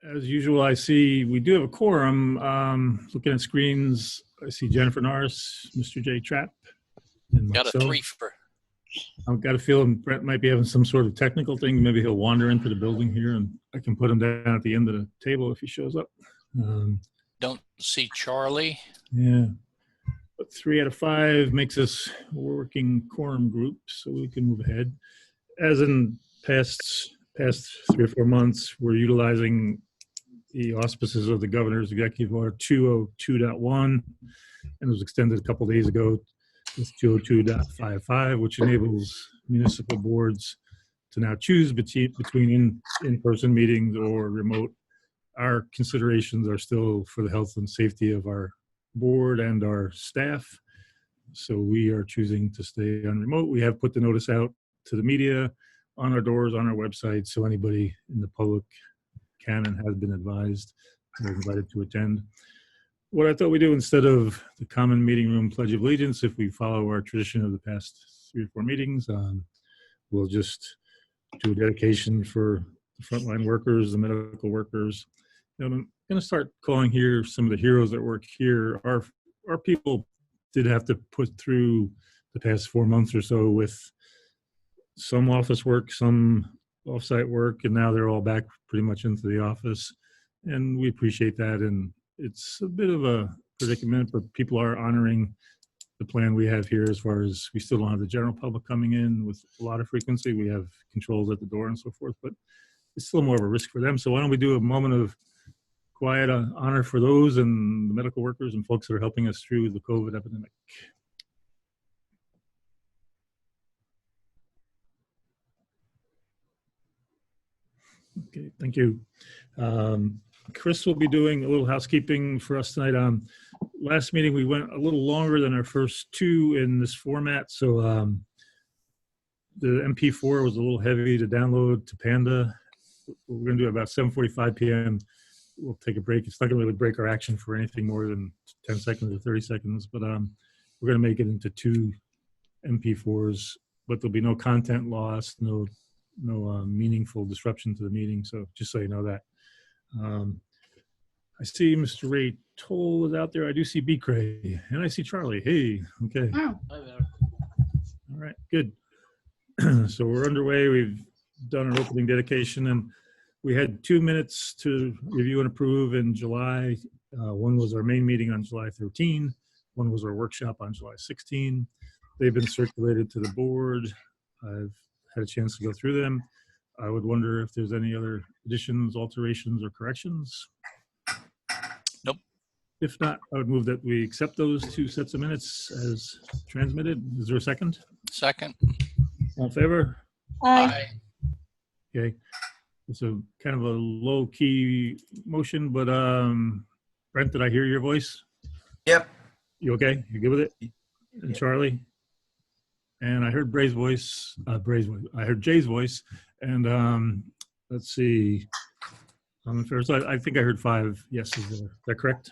As usual, I see we do have a quorum. Looking at screens, I see Jennifer Norris, Mr. J. Trapp, and Got myself. a threefer. I've got a feeling Brett might be having some sort of technical thing. Maybe he'll wander into the building here, and I can put him down at the end of the table if he shows up. Don't see Charlie. Yeah, but 3 out of 5 makes us a working quorum group, so we can move ahead. As in past 3 or 4 months, we're utilizing the auspices of the Governor's Executive Order 202.1, and it was extended a couple days ago. It's 202.55, which enables municipal boards to now choose between in-person meetings or remote. Our considerations are still for the health and safety of our board and our staff, so we are choosing to stay on remote. We have put the notice out to the media on our doors, on our website, so anybody in the public can and has been advised or invited to attend. What I thought we'd do, instead of the common meeting room Pledge of Allegiance, if we follow our tradition of the past 3 or 4 meetings, we'll just do a dedication for the frontline workers, the medical workers. And I'm going to start calling here some of the heroes that work here. Our people did have to put through the past 4 months or so with some office work, some offsite work, and now they're all back pretty much into the office. And we appreciate that. And it's a bit of a predicament, but people are honoring the plan we have here as far as we still don't have the general public coming in with a lot of frequency. We have controls at the door and so forth, but it's still more of a risk for them. So why don't we do a moment of quiet honor for those and the medical workers and folks that are helping us through the COVID epidemic. Okay, thank you. Chris will be doing a little housekeeping for us tonight. Last meeting, we went a little longer than our first 2 in this format. So the MP4 was a little heavy to download to Panda. We're going to do it about 7:45 p.m. We'll take a break. It's not going to really break our action for anything more than 10 seconds or 30 seconds, but we're going to make it into 2 MP4s, but there'll be no content lost, no meaningful disruption to the meeting. So just so you know that. I see Mr. Ray Toll is out there. I do see B. Cray, and I see Charlie. Hey, okay. Oh. Hi there. All right, good. So we're underway. We've done our opening dedication, and we had 2 minutes to review and approve in July. One was our main meeting on July 13. One was our workshop on July 16. They've been circulated to the board. I've had a chance to go through them. I would wonder if there's any other additions, alterations, or corrections. Nope. If not, I would move that we accept those 2 sets of minutes as transmitted. Is there a second? Second. All in favor? Aye. Okay. It's a kind of a low-key motion, but Brent, did I hear your voice? Yep. You okay? You good with it? And Charlie? And I heard Bray's voice. I heard Jay's voice. And let's see. On the fair side, I think I heard 5 yeses there. Is that correct?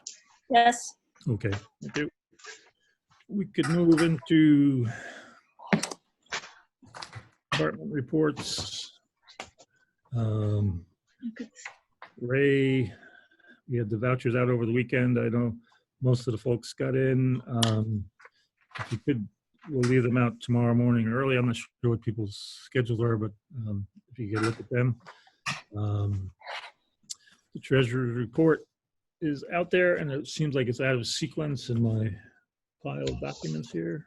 Yes. Okay. Thank you. We could move into department reports. Ray, we had the vouchers out over the weekend. I know most of the folks got in. If you could, we'll leave them out tomorrow morning early. I'm not sure what people's schedules are, but if you could look at them. The Treasury Report is out there, and it seems like it's out of sequence in my pile of documents here.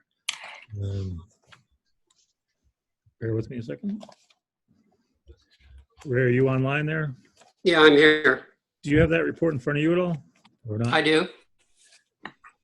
Bear with me a second. Ray, are you online there? Yeah, I'm here. Do you have that report in front of you at all, or not? I do.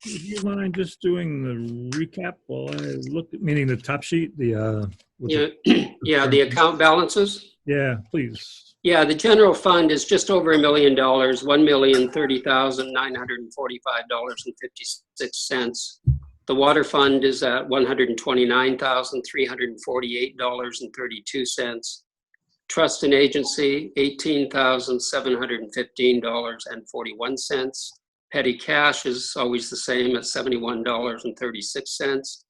Would you mind just doing the recap while I look at, meaning the top sheet, the Yeah, the account balances. yeah, please. Yeah, the general fund is just over $1 million, $1,030,945.56. The water fund is at $129,348.32. Trust and agency, $18,715.41. Petty cash is always the same at $71.36.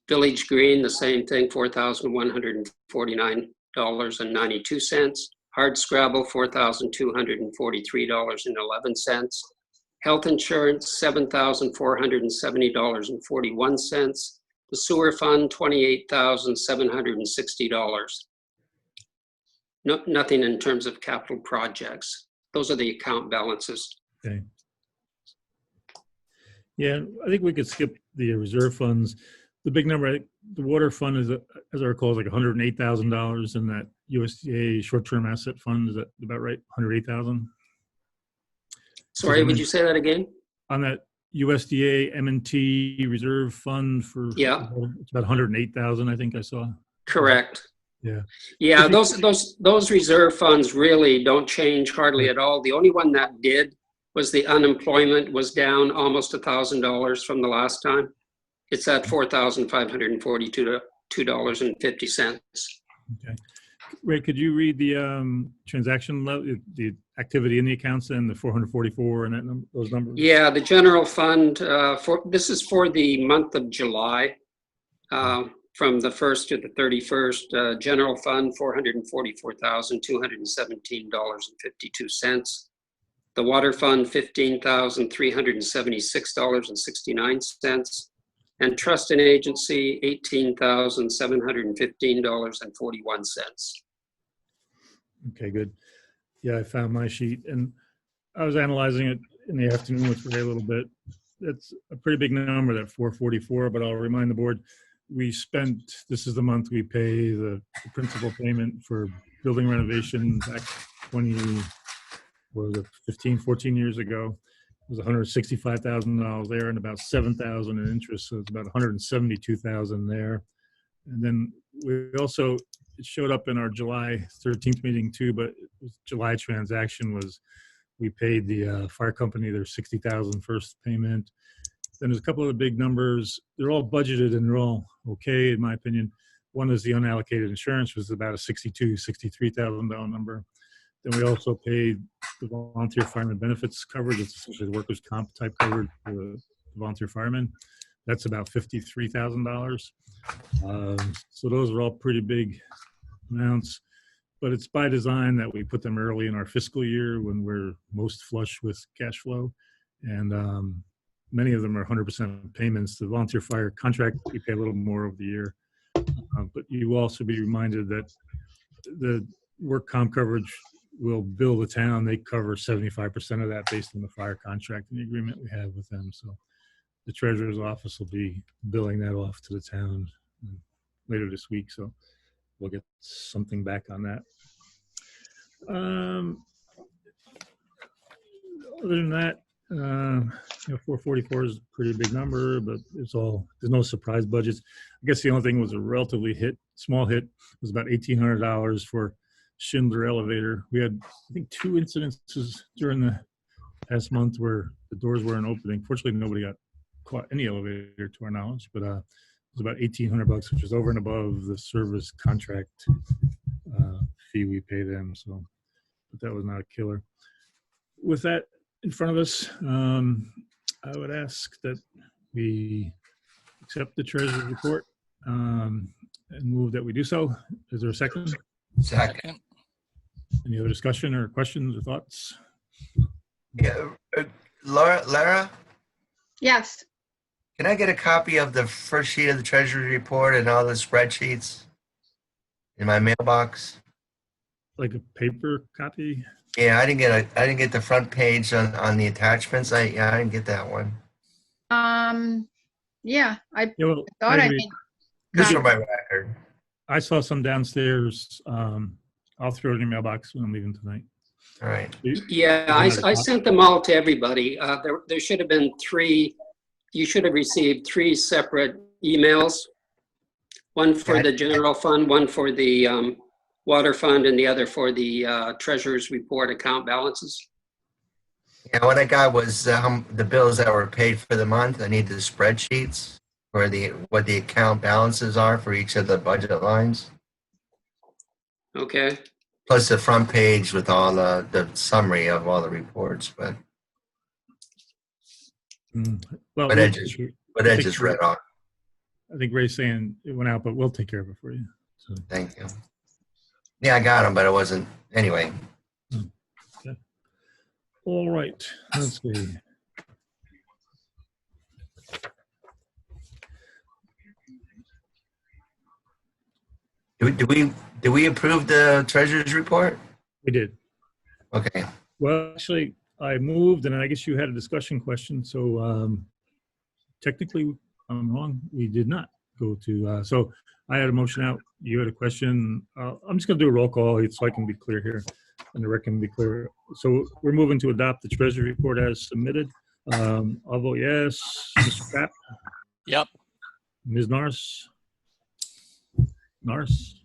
Village green, the same thing, $4,149.92. Hard scrabble, $4,243.11. Health insurance, $7,470.41. The sewer fund, $28,760. No, nothing in terms of capital projects. Those are the account balances. Okay. Yeah, I think we could skip the reserve funds. The big number, the water fund is, as I recall, is like $108,000, and that USDA short-term asset fund, is that about right? 108,000. Sorry, would you say that again? On that USDA M&T reserve fund for, Yeah, it's about 108,000, I think I saw. correct. Yeah. Yeah, those reserve funds really don't change hardly at all. The only one that did was the unemployment was down almost $1,000 from the last time. It's at $4,542.50. Okay. Ray, could you read the transaction level, the activity in the accounts and the 444 and that number, those numbers? Yeah, the general fund, this is for the month of July, from the 1st to the 31st. General fund, $444,217.52. The water fund, $15,376.69. And trust and agency, $18,715.41. Okay, good. Yeah, I found my sheet, and I was analyzing it in the afternoon with Ray a little bit. It's a pretty big number, that 444, but I'll remind the board, we spent, this is the month we pay the principal payment for building renovation back 15, 14 years ago. It was $165,000 there and about $7,000 in interest, so it's about $172,000 there. And then we also, it showed up in our July 13th meeting too, but it was July transaction was, we paid the fire company their $60,000 first payment. Then there's a couple of the big numbers. They're all budgeted and they're all okay, in my opinion. One is the unallocated insurance, was about a $63,000 number. Then we also paid the volunteer fireman benefits coverage. It's essentially the workers' comp type coverage for the volunteer firemen. That's about $53,000. So those are all pretty big amounts, but it's by design that we put them early in our fiscal year when we're most flush with cash flow. And many of them are 100% payments. The volunteer fire contract, we pay a little more over the year. But you will also be reminded that the work comp coverage will bill the town. They cover 75% of that based on the fire contract and the agreement we have with them. So the treasurer's office will be billing that off to the town later this week. So we'll get something back on that. Other than that, 444 is a pretty big number, but there's no surprise budgets. I guess the only thing was a relatively small hit was about $1,800 for Schindler elevator. We had, I think, 2 incidences during the past month where the doors weren't opening. Fortunately, nobody got caught any elevator to our knowledge, but it was about $1,800, which is over and above the service contract fee we pay them. So, but that was not a killer. With that in front of us, I would ask that we accept the Treasury Report and move that we do so. Is there a second? Second. Any other discussion or questions or thoughts? Yeah, Lara, Yes. can I get a copy of the first sheet of the Treasury Report and all the spreadsheets in my mailbox? Like a paper copy? Yeah, I didn't get the front page on the attachments. I didn't get that one. Yeah, I Yeah, well, thought I maybe- made. Just copy. for my record. I saw some downstairs. I'll throw it in your mailbox when I'm leaving tonight. All right. Yeah, I sent them all to everybody. There should have been 3, you should have received 3 separate emails. One for the general fund, one for the water fund, and the other for the treasurer's report account balances. Yeah, what I got was the bills that were paid for the month. I need the spreadsheets for what the account balances are for each of the budget lines. Okay. Plus the front page with all the summary of all the reports, but Well, But I just read off. I think Ray's saying it went out, but we'll take care of it for you. So, Thank you. Yeah, I got them, but it wasn't, anyway. All right, let's see. Do we approve the treasurer's report? We did. Okay. Well, actually, I moved, and I guess you had a discussion question. So technically, I'm wrong. We did not go to. So I had a motion out. You had a question. I'm just going to do a roll call so I can be clear here, and the record can be clear. So we're moving to adopt the Treasury Report as submitted. I'll vote yes. Mr. Krapp, Yep. Ms. Norris. Norris,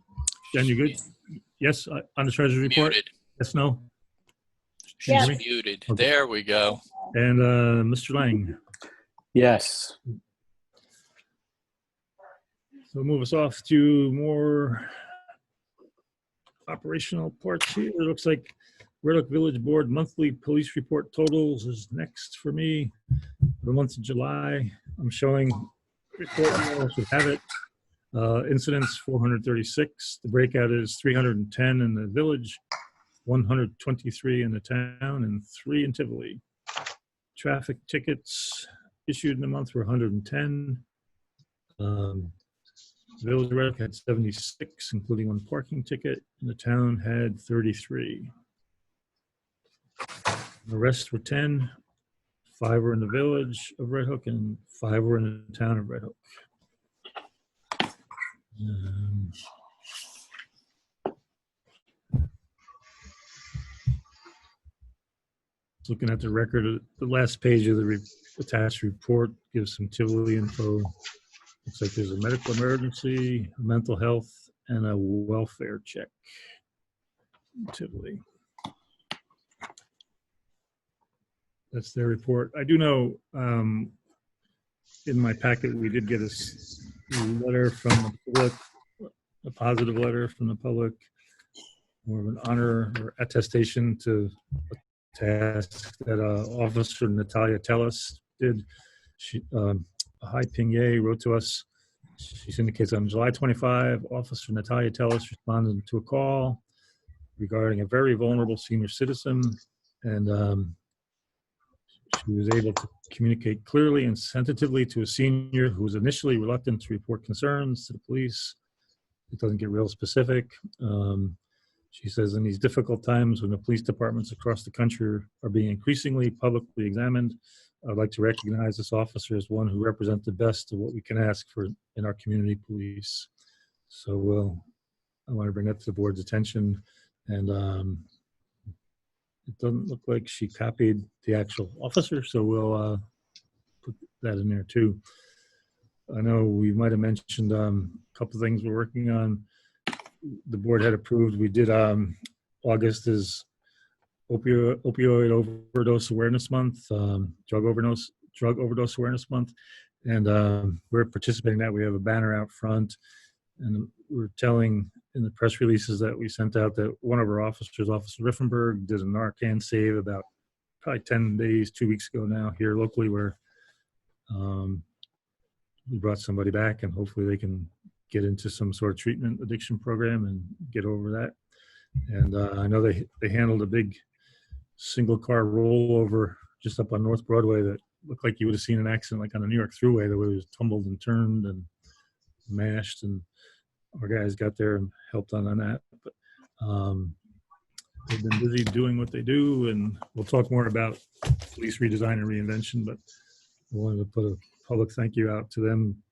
Jen, you good? Yes, on the Treasury Report. Muted. Yes, no. She's Can you hear me? muted. Okay. There we go. And Mr. Lang. Yes. So move us off to more operational parts here. It looks like Red Hook Village Board monthly police report totals is next for me. For the month of July, I'm showing report, you all should have it. Incidents 436. The breakout is 310 in the village, 123 in the town, and 3 in Tivoli. Traffic tickets issued in the month were 110. Village of Red Hook had 76, including 1 parking ticket, and the town had 33. The rest were 10. 5 were in the village of Red Hook, and 5 were in the town of Red Hook. Looking at the record, the last page of the attached report gives some Tivoli info. Looks like there's a medical emergency, a mental health, and a welfare check in Tivoli. That's their report. I do know in my packet we did get a letter from the public, a positive letter from the public, more of an honor or attestation to a task that Officer Natalia Tellis did. She, Hai Ping Ye wrote to us. She indicates on July 25, Officer Natalia Tellis responded to a call regarding a very vulnerable senior citizen, and she was able to communicate clearly and sensitively to a senior who was initially reluctant to report concerns to the police. It doesn't get real specific. She says, in these difficult times when the police departments across the country are being increasingly publicly examined, I'd like to recognize this officer as one who represents the best of what we can ask for in our community police. So I want to bring that to the board's attention. And it doesn't look like she copied the actual officer, so we'll put that in there too. I know we might have mentioned a couple of things we're working on. The board had approved. We did August is opioid overdose awareness month, drug overdose awareness month, and we're participating in that. We have a banner out front, and we're telling in the press releases that we sent out that one of our officers, Officer Riffenberg, did a Narcan save about probably 10 days, 2 weeks ago now here locally, where we brought somebody back, and hopefully they can get into some sort of treatment addiction program and get over that. And I know they handled a big single car rollover just up on North Broadway that looked like you would have seen an accident like on the New York Thruway, the way it was tumbled and turned and mashed, and our guys got there and helped on that. But they've been busy doing what they do, and we'll talk more about police redesign and reinvention, but I wanted to put a public thank you out to them,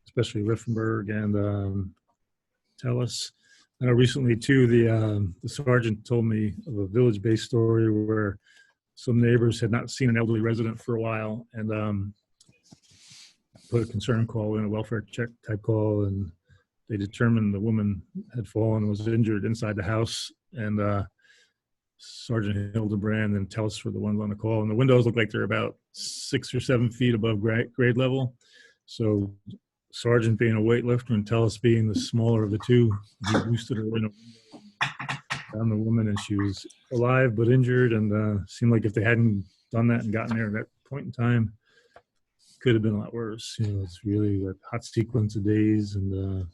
especially Riffenberg and Tellis. I know recently too, the sergeant told me of a village-based story where some neighbors had not seen an elderly resident for a while, and put a concern call in, a welfare check type call, and they determined the woman had fallen, was injured inside the house, and Sergeant Hildebrand and Tellis were the ones on the call, and the windows looked like they're about 6 or 7 feet above grade level. So Sergeant being a weightlifter and Tellis being the smaller of the two, he boosted her window down the woman, and she was alive but injured, and seemed like if they hadn't done that and gotten there at that point in time, could have been a lot worse. You know, it's really a hot sequence of days, and the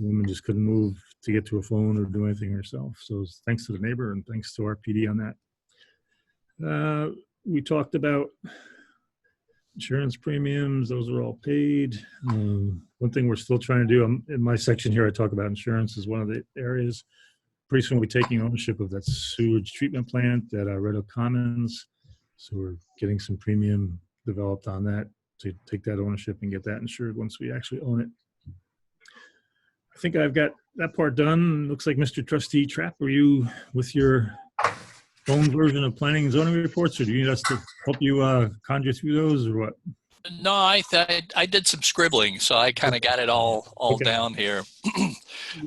woman just couldn't move to get to a phone or do anything herself. So thanks to the neighbor and thanks to our PD on that. We talked about insurance premiums. Those are all paid. One thing we're still trying to do, in my section here, I talk about insurance as one of the areas. Pretty soon we'll be taking ownership of that sewage treatment plant at Red Oak Commons. So we're getting some premium developed on that to take that ownership and get that insured once we actually own it. I think I've got that part done. Looks like Mr. Trustee Trapp, are you with your own version of planning and zoning reports, or do you need us to help you conjure through those, or what? No, I did some scribbling, so I kind of got it all Okay. down here. Yeah.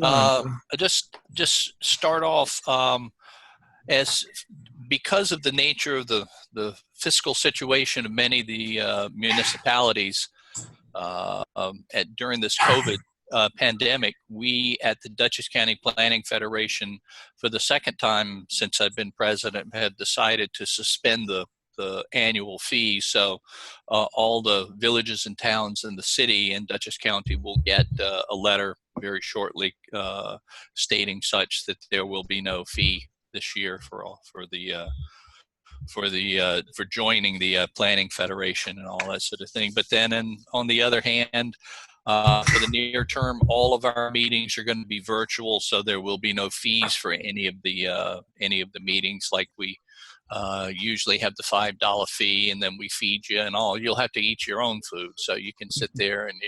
I just start off as because of the nature of the fiscal situation of many of the municipalities during this COVID pandemic, we at the Dutchess County Planning Federation, for the second time since I've been president, have decided to suspend the annual fee. So all the villages and towns in the city in Dutchess County will get a letter very shortly stating such that there will be no fee this year for joining the planning federation and all that sort of thing. But then on the other hand, for the near term, all of our meetings are going to be virtual, so there will be no fees for any of the meetings. Like we usually have the $5 fee, and then we feed you and all. You'll have to eat your own food, so you can sit there and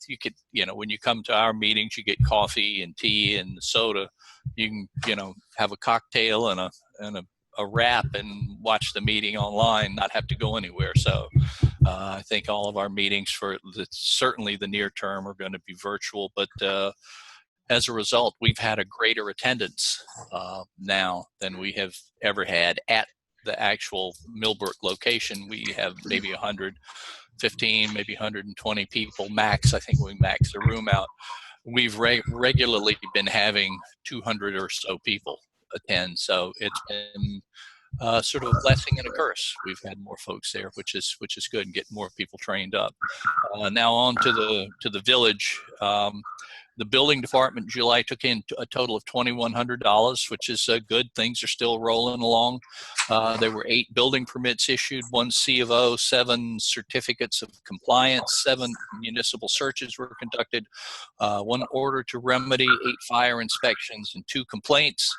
you could, when you come to our meetings, you get coffee and tea and soda. You can, have a cocktail and a wrap and watch the meeting online, not have to go anywhere. So I think all of our meetings for certainly the near term are going to be virtual, but as a result, we've had a greater attendance now than we have ever had at the actual Millbrook location. We have maybe 115, maybe 120 people max. I think we max the room out. We've regularly been having 200 or so people attend. So it's been sort of a blessing and a curse. We've had more folks there, which is good, and get more people trained up. Now on to the village. The building department in July took in a total of $2,100, which is good. Things are still rolling along. There were 8 building permits issued, 1 C of O, 7 certificates of compliance, 7 municipal searches were conducted, 1 order to remedy, 8 fire inspections, and 2 complaints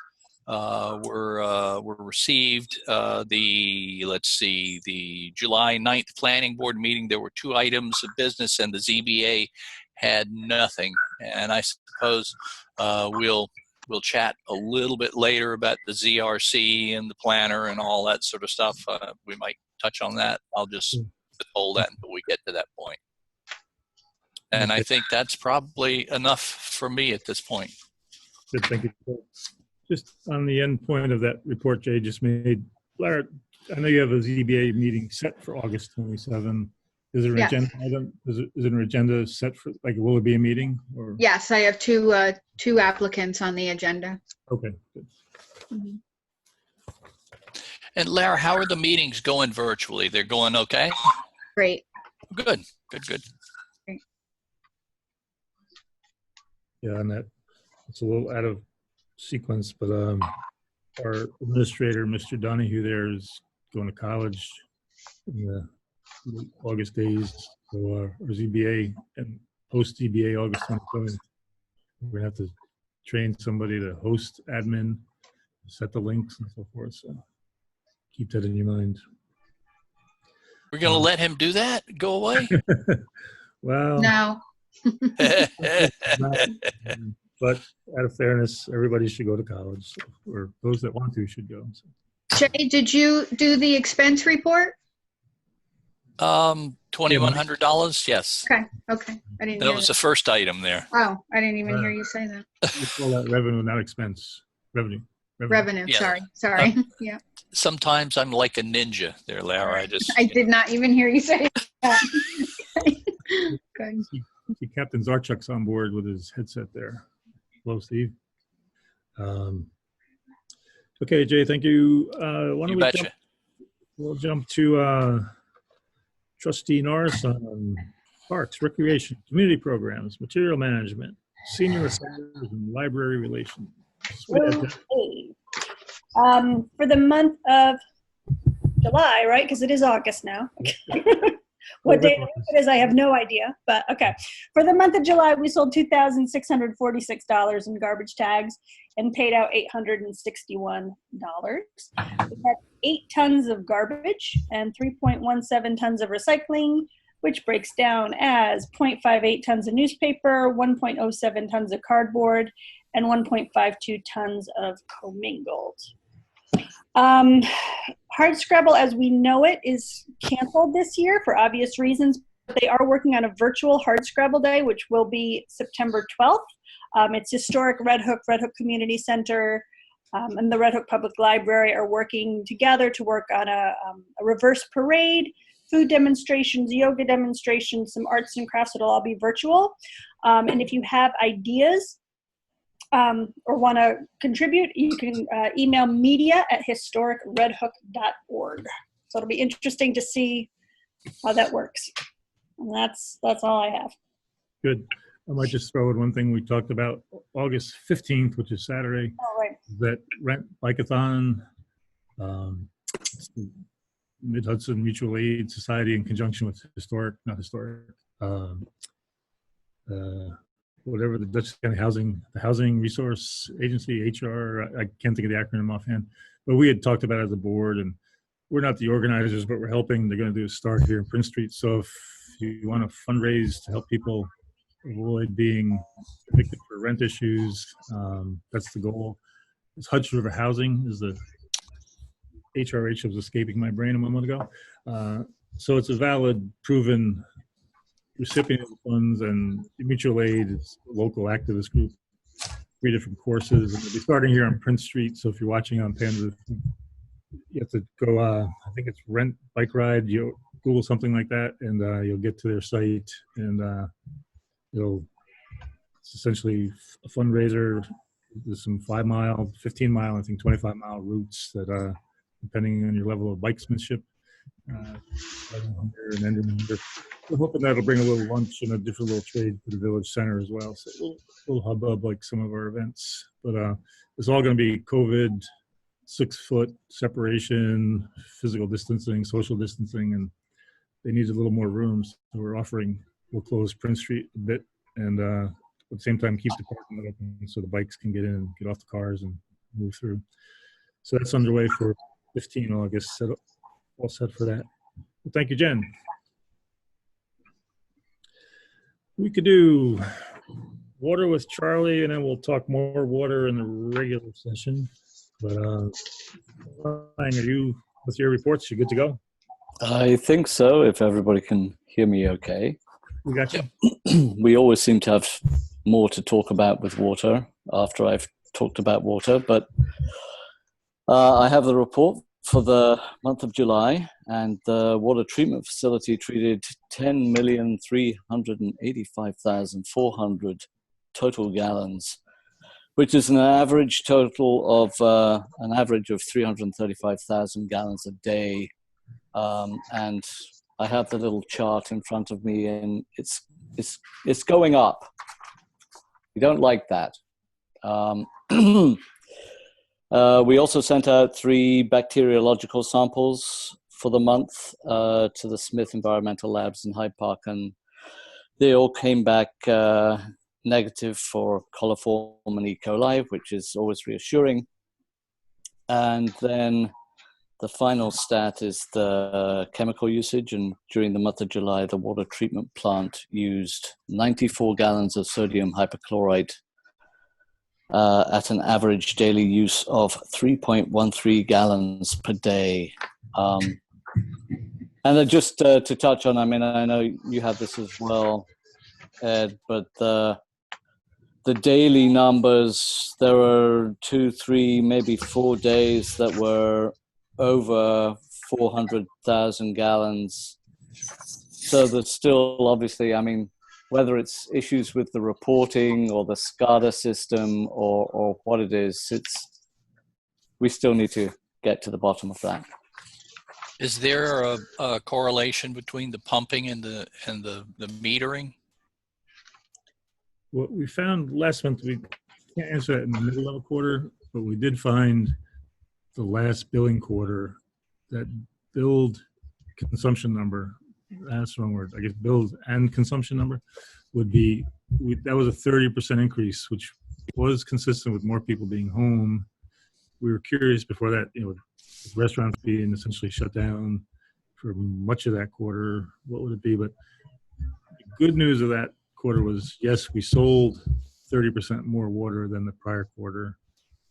were received. The July 9th planning board meeting, there were 2 items of business, and the ZBA had nothing. And I suppose we'll chat a little bit later about the ZRC and the planner and all that sort of stuff. We might touch on that. I'll just hold that until we get to that point. And I think that's probably enough for me at this point. Good, thank you. Just on the end point of that report Jay just made, Lara, I know you have a ZBA meeting set for August 27. Is there an Yes. agenda item? Is it an agenda set for, like, will it be a meeting or? Yes, I have two applicants on the agenda. Okay, good. Mhm. And Lara, how are the meetings going virtually? They're going okay? Great. Good. Yeah, and that, it's a little out of sequence, but our administrator, Mr. Donahue, there is going to college in the August days. So our ZBA and post ZBA August 27th, we're gonna have to train somebody to host admin, set the links and so forth. So keep that in your mind. We're going to let him do that? Go away? Well, No. but out of fairness, everybody should go to college, or those that want to should go. So. Jay, did you do the expense report? $2,100, yes. Okay. I didn't That hear was that. the first item there. Oh, I didn't even hear you say that. We call that revenue, not expense. Revenue. Revenue. Yeah. Sorry. Yeah. Sometimes I'm like a ninja there, Lara. I did not even hear you say that. Good. See Captain Zarchuk's on board with his headset there. Hello, Steve. Okay, Jay, thank you. Why don't You betcha. we'll jump to Trustee Norris on parks, recreation, community programs, material management. Senior Affairs and Library Relations. What do you have, Jen? Okay. For the month of July, right? Because it is August now. What day it is, I have no idea. But okay. For the month of July, we sold $2,646 in garbage tags and paid out $861. We had 8 tons of garbage and 3.17 tons of recycling, which breaks down as 0.58 tons of newspaper, 1.07 tons of cardboard, and 1.52 tons of commingled. Hardscrabble as we know it is canceled this year for obvious reasons, but they are working on a virtual Hardscrabble Day, which will be September 12th. It's historic Red Hook Community Center, and the Red Hook Public Library are working together to work on a reverse parade, food demonstrations, yoga demonstrations, some arts and crafts. It'll all be virtual. And if you have ideas or want to contribute, you can email media@historicredhook.org. So it'll be interesting to see how that works. And that's all I have. Good. I might just throw in one thing we talked about. August 15th, which is Saturday, All right. that Rent Bikeathon, Mid-Hudson Mutual Aid Society in conjunction with whatever the Dutchess County Housing Resource Agency, HR, I can't think of the acronym offhand, but we had talked about it as a board, and we're not the organizers, but we're helping. They're going to do a start here in Prince Street. So if you want to fundraise to help people avoid being evicted for rent issues, that's the goal. It's Hudson River Housing is the HRH was escaping my brain a moment ago. So it's a valid, proven recipient of the funds, and mutual aid is a local activist group, 3 different courses, and they'll be starting here on Prince Street. So if you're watching on Panda, you have to go, I think it's Rent Bike Ride, you Google something like that, and you'll get to their site, and it's essentially a fundraiser. There's some 5-mile, 15-mile, I think 25-mile routes that, depending on your level of bikesmanship, and ending under. We're hoping that'll bring a little lunch and a different little trade to the village center as well. So a little hubbub like some of our events. But it's all going to be COVID, 6-foot separation, physical distancing, social distancing, and they need a little more room. So we'll close Prince Street a bit, and at the same time keep the parking lot open so the bikes can get in and get off the cars and move through. So that's underway for 15 August. All set for that. Well, thank you, Jen. We could do water with Charlie, and then we'll talk more water in the regular session. But Ryan, are you with your reports? You good to go? I think so, if everybody can hear me okay. We got you. We always seem to have more to talk about with water after I've talked about water, but I have the report for the month of July, and the water treatment facility treated 10,385,400 total gallons, which is an average total of an average of 335,000 gallons a day. And I have the little chart in front of me, and it's going up. We don't like that. We also sent out 3 bacteriological samples for the month to the Smith Environmental Labs in Hyde Park, and they all came back negative for coliform and E. coli, which is always reassuring. And then the final stat is the chemical usage, and during the month of July, the water treatment plant used 94 gallons of sodium hypochlorite at an average daily use of 3.13 gallons per day. And just to touch on, I mean, I know you have this as well, Ed, but the daily numbers, there were 2, 3, maybe 4 days that were over 400,000 gallons. So there's still, obviously, I mean, whether it's issues with the reporting or the SCADA system or what it is, we still need to get to the bottom of that. Is there a correlation between the pumping and the metering? What we found last month, we can't answer that in the middle of a quarter, but we did find the last billing quarter, that billed consumption number, that's the wrong word, I guess billed and consumption number would be, that was a 30% increase, which was consistent with more people being home. We were curious before that, with restaurants being essentially shut down for much of that quarter, what would it be? But the good news of that quarter was, yes, we sold 30% more water than the prior quarter,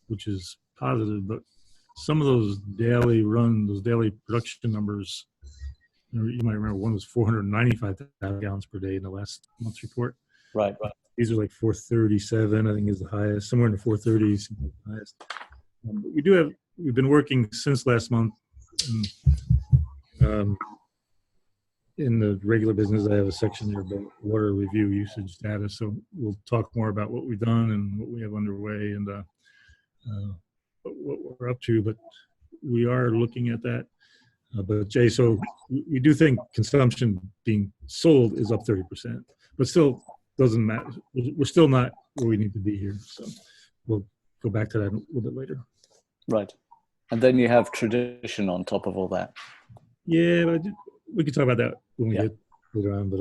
which is positive, but some of those daily production numbers, you might remember one was 495,000 gallons per day in the last month's report. Right. These are like 437, I think is the highest, somewhere in the 430s, the highest. But we've been working since last month. In the regular business, I have a section there about water review usage data. So we'll talk more about what we've done and what we have underway and what we're up to. But we are looking at that. But Jay, so we do think consumption being sold is up 30%, but still doesn't matter. We're still not where we need to be here. So we'll go back to that a little bit later. Right. And then you have tradition on top of all that. Yeah, but we can talk about that when we get later on. But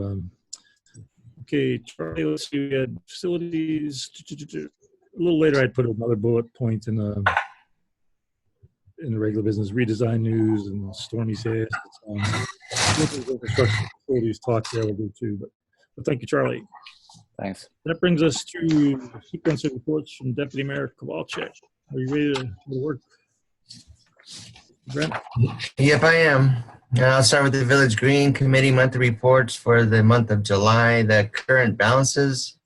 okay, Charlie, let's see. We had facilities. A little later, I'd put another bullet point in the regular business, redesign news and stormy sales. Infrastructure facilities talk there will do too. But thank you, Charlie. Thanks. That brings us to sequence of reports from Deputy Mayor Kowalczyk. Are you ready to work? Brent? Yep, I am. I'll start with the Village Green Committee monthly reports for the month of July. The current balances,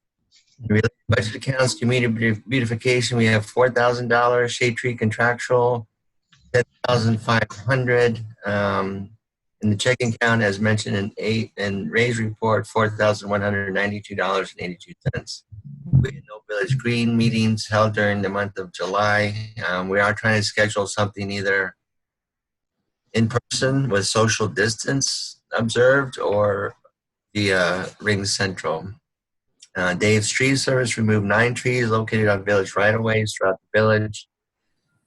budget accounts, community beautification, we have $4,000, shade tree contractual, $10,500. In the checking account, as mentioned in Ray's report, $4,192.82. We had no Village Green meetings held during the month of July. We are trying to schedule something either in person with social distance observed or via Ring Central. Dave's Tree Service removed 9 trees located on village right-of-ways throughout the village.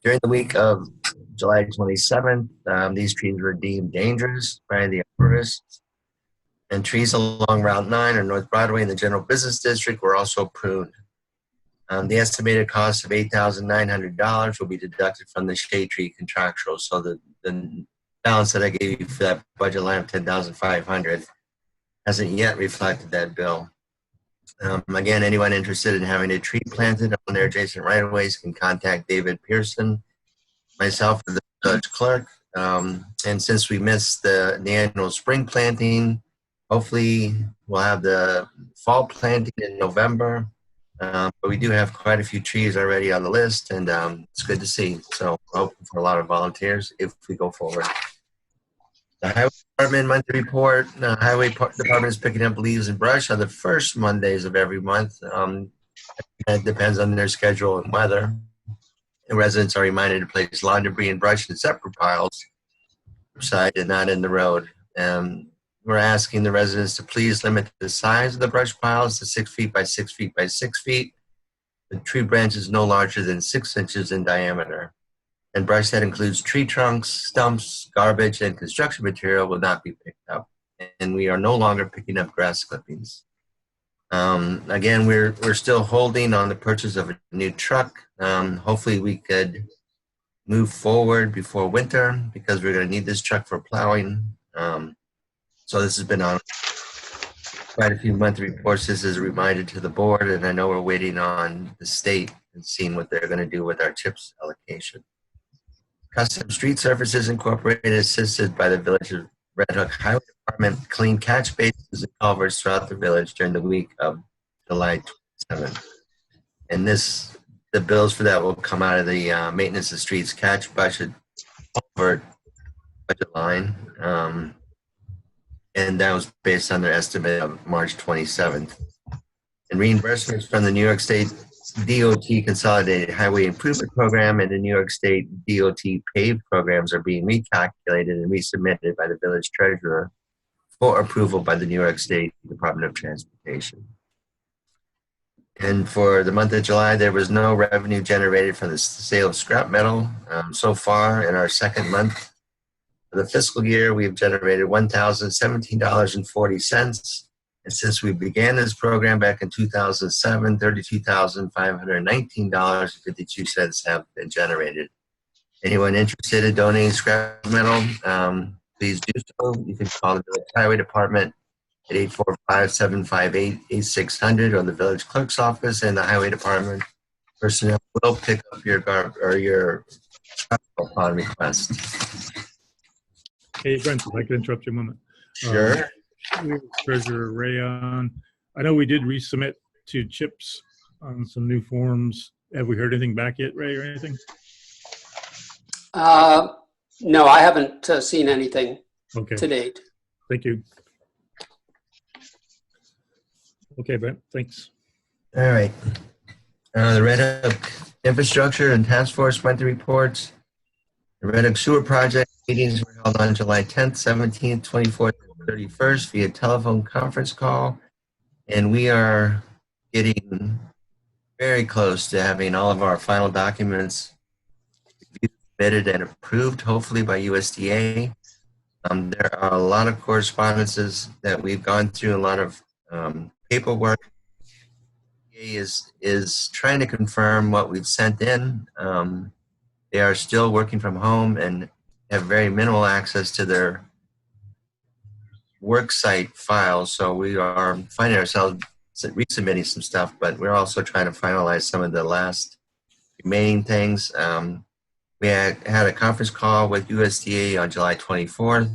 During the week of July 27th, these trees were deemed dangerous by the arborists. And trees along Route 9 or North Broadway in the general business district were also pruned. The estimated cost of $8,900 will be deducted from the shade tree contractual. So the balance that I gave you for that budget line of $10,500 hasn't yet reflected that bill. Again, anyone interested in having a tree planted on their adjacent right-of-ways can contact David Pearson, myself, or the village clerk. And since we missed the annual spring planting, hopefully we'll have the fall planting in November. But we do have quite a few trees already on the list, and it's good to see. So we're hoping for a lot of volunteers if we go forward. The Highway Department monthly report. The Highway Department is picking up leaves and brush on the first Mondays of every month. It depends on their schedule and weather. The residents are reminded to place lawn debris and brush in separate piles, outside and not in the road. We're asking the residents to please limit the size of the brush piles to 6 feet by 6 feet by 6 feet. The tree branch is no larger than 6 inches in diameter. And brush that includes tree trunks, stumps, garbage, and construction material will not be picked up. And we are no longer picking up grass clippings. Again, we're still holding on the purchase of a new truck. Hopefully we could move forward before winter because we're going to need this truck for plowing. So this has been on quite a few monthly reports. This is a reminder to the board, and I know we're waiting on the state and seeing what they're going to do with our CHIPS allocation. Custom Street Services Incorporated, assisted by the Village of Red Hook Highway Department, cleaned catch basins and culverts throughout the village during the week of July 27th. And the bills for that will come out of the maintenance of streets catch budget culvert budget line. And that was based on their estimate of March 27th. And reimbursements from the New York State DOT Consolidated Highway Improvement Program and the New York State DOT PAVE programs are being recalculated and resubmitted by the village treasurer for approval by the New York State Department of Transportation. And for the month of July, there was no revenue generated from the sale of scrap metal. So far, in our second month of the fiscal year, we've generated $1,017.40. And since we began this program back in 2007, $32,519.52 have been generated. Anyone interested in donating scrap metal, please do so. You can call the Village Highway Department at 845-758-8600 or the Village Clerk's Office, and the Highway Department personnel will pick up your scrap metal upon request. Hey, Brent, if I could interrupt you a moment. Sure. We have Treasurer Ray on. I know we did resubmit to CHIPS on some new forms. Have we heard anything back yet, Ray, or anything? No, I haven't seen anything Okay, to date. thank you. Okay, Brent, thanks. All right. The Red Hook Infrastructure and Task Force monthly reports. The Red Hook Sewer Project meetings were held on July 10th, 17th, 24th, and 31st via telephone conference call. And we are getting very close to having all of our final documents submitted and approved, hopefully by USDA. There are a lot of correspondences that we've gone through, a lot of paperwork. Is trying to confirm what we've sent in. They are still working from home and have very minimal access to their worksite files. So we are finding ourselves resubmitting some stuff, but we're also trying to finalize some of the last remaining things. We had a conference call with USDA on July 24th,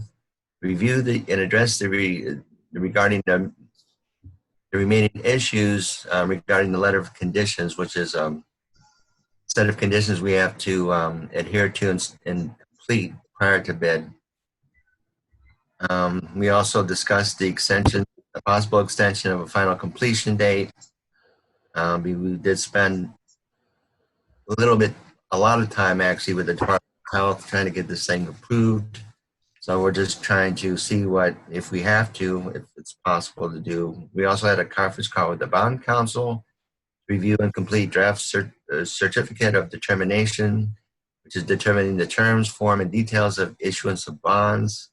reviewed and addressed regarding the remaining issues regarding the letter of conditions, which is a set of conditions we have to adhere to and complete prior to bid. We also discussed the possible extension of a final completion date. We did spend a lot of time actually with the Department of Health trying to get this thing approved. So we're just trying to see if we have to, if it's possible to do. We also had a conference call with the Bond Council, review and complete draft certificate of determination, which is determining the terms, form, and details of issuance of bonds.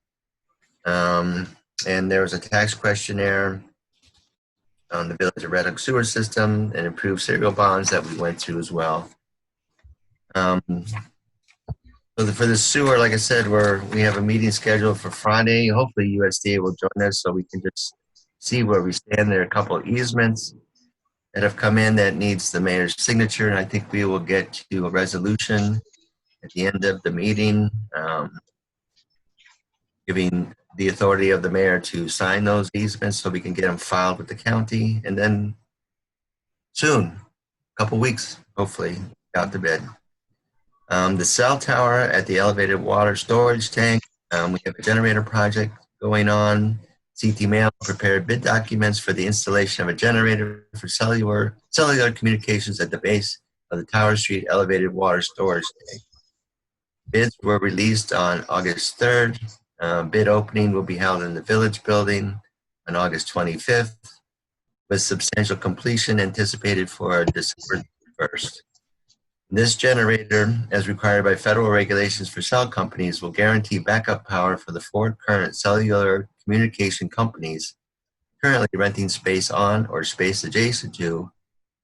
And there was a tax questionnaire on the Village of Red Hook sewer system and improved serial bonds that we went through as well. So for the sewer, like I said, we have a meeting scheduled for Friday. Hopefully USDA will join us so we can just see where we stand. There are a couple of easements that have come in that needs the mayor's signature, and I think we will get to a resolution at the end of the meeting, giving the authority of the mayor to sign those easements so we can get them filed with the county, and then soon, a couple weeks, hopefully, out to bid. The cell tower at the elevated water storage tank, we have a generator project going on. CT Mail prepared bid documents for the installation of a generator for cellular communications at the base of the Tower Street elevated water storage tank. Bids were released on August 3rd. Bid opening will be held in the Village Building on August 25th, with substantial completion anticipated for December 1st. This generator, as required by federal regulations for cell companies, will guarantee backup power for the 4 current cellular communication companies currently renting space on or space adjacent to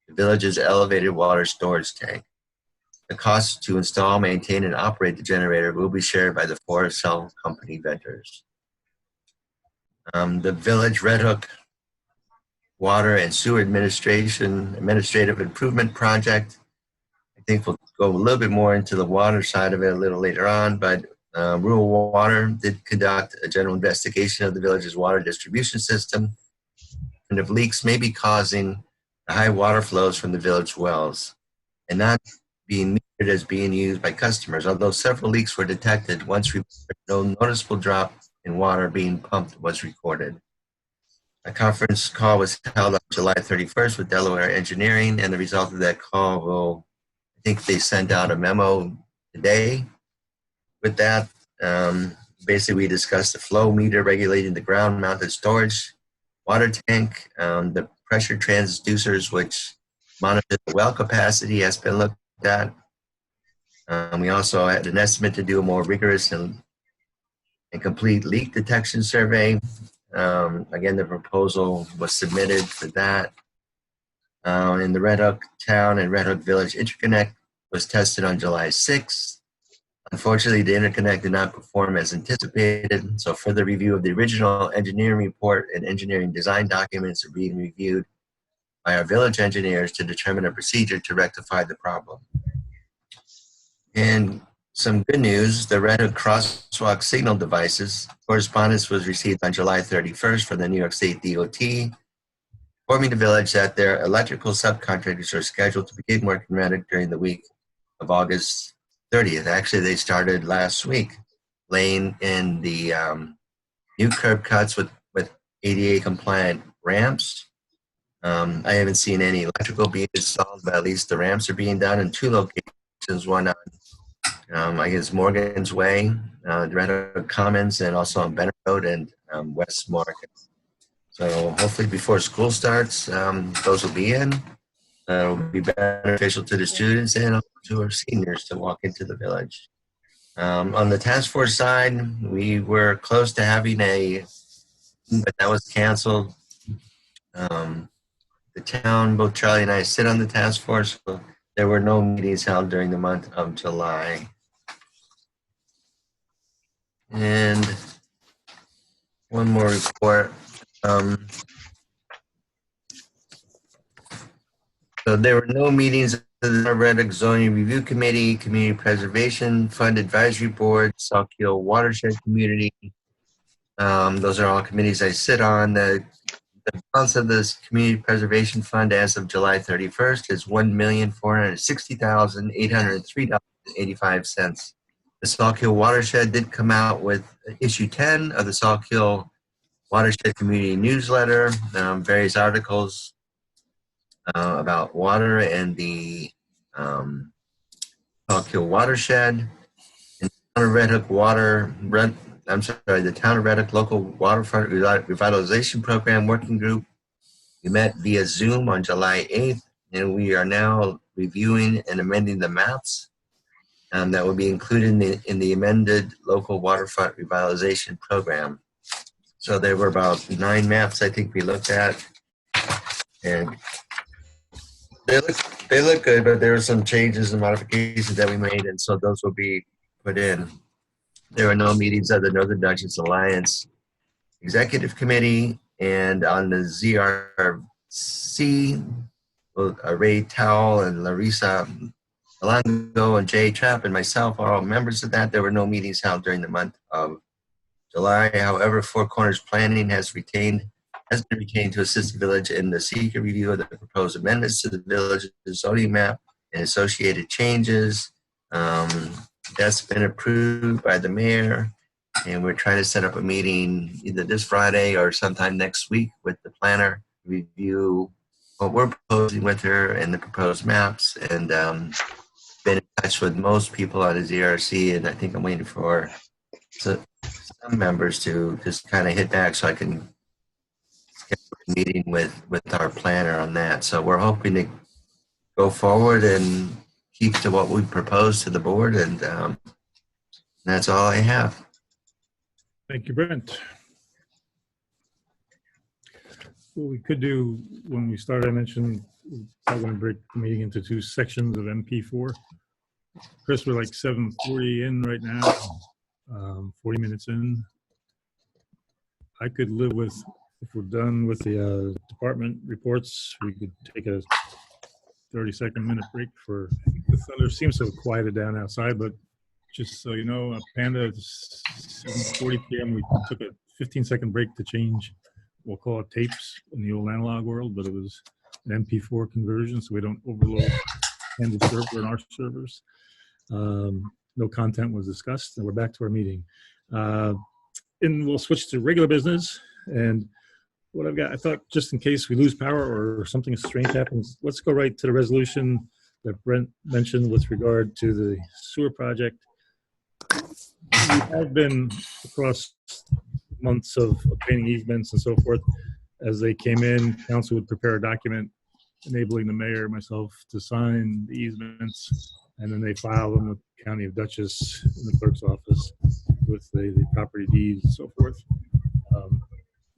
the village's elevated water storage tank. The cost to install, maintain, and operate the generator will be shared by the 4 cell company vendors. The Village Red Hook Water and Sewer Administrative Improvement Project. I think we'll go a little bit more into the water side of it a little later on, but Rural Water did conduct a general investigation of the village's water distribution system, and if leaks may be causing the high water flows from the village wells and not being metered as being used by customers. Although several leaks were detected, once reported, no noticeable drop in water being pumped was recorded. A conference call was held on July 31st with Delaware Engineering, and the result of that call I think they sent out a memo today. With that, basically we discussed the flow meter regulating the ground-mounted storage water tank, the pressure transducers, which monitor the well capacity has been looked at. We also had an estimate to do a more rigorous and complete leak detection survey. Again, the proposal was submitted for that. In the Red Hook Town and Red Hook Village interconnect was tested on July 6th. Unfortunately, the interconnect did not perform as anticipated, so further review of the original engineering report and engineering design documents are being reviewed by our village engineers to determine a procedure to rectify the problem. And some good news, the Red Hook crosswalk signal devices correspondence was received on July 31st from the New York State DOT, informing the village that their electrical subcontractors are scheduled to begin work in Red Hook during the week of August 30th. Actually, they started last week, laying in the new curb cuts with ADA compliant ramps. I haven't seen any electrical being installed, but at least the ramps are being done in 2 locations, one on I guess Morgan's Way, Red Hook Commons, and also on Bennett Road and West Market. So hopefully before school starts, those will be in. It'll be beneficial to the students and to our seniors to walk into the village. On the task force side, we were close to having but that was canceled. The town, both Charlie and I sit on the task force. So there were no meetings held during the month of July. And one more report. So there were no meetings of the Red Hook Zoning Review Committee, Community Preservation Fund Advisory Board, Salkeel Watershed Community. Those are all committees I sit on. The balance of this Community Preservation Fund as of July 31st is $1,460,803.85. The Salkeel Watershed did come out with issue 10 of the Salkeel Watershed Community Newsletter, various articles about water and the Salkeel Watershed. And the Town of Red Hook the Town of Red Hook Local Waterfront Revitalization Program Working Group. We met via Zoom on July 8th, and we are now reviewing and amending the maps that will be included in the amended Local Waterfront Revitalization Program. So there were about 9 maps I think we looked at, and they look good, but there were some changes and modifications that we made, and so those will be put in. There were no meetings of the Northern Dutchess Alliance Executive Committee, and on the ZRC, Ray Towell and Larissa Alongo and Jay Trapp and myself are all members of that. There were no meetings held during the month of July. However, Four Corners Planning has been retained to assist the village in the secret review of the proposed amendments to the village's zoning map and associated changes. That's been approved by the mayor, and we're trying to set up a meeting either this Friday or sometime next week with the planner to review what we're proposing with her and the proposed maps, and been in touch with most people on the ZRC, and I think I'm waiting for some members to just kind of hit back so I can schedule a meeting with our planner on that. So we're hoping to go forward and keep to what we proposed to the board, and that's all I have. Thank you, Brent. What we could do when we start, I mentioned I'm going to break the meeting into 2 sections of MP4. Chris, we're like 7:40 in right now, 40 minutes in. I could live with, if we're done with the department reports, we could take a 30-minute break for, the thunder seems to have quieted down outside, but just so you know, Panda, at 7:40 p.m., we took a 15-second break to change, we'll call it tapes in the old analog world, but it was an MP4 conversion, so we don't overload Panda's server and our servers. No content was discussed, and we're back to our meeting. And we'll switch to regular business. And what I've got, I thought just in case we lose power or something strange happens, let's go right to the resolution that Brent mentioned with regard to the sewer project. We have been across months of obtaining easements and so forth. As they came in, council would prepare a document enabling the mayor and myself to sign the easements, and then they file them with the County of Dutchess in the clerk's office with the property deeds and so forth.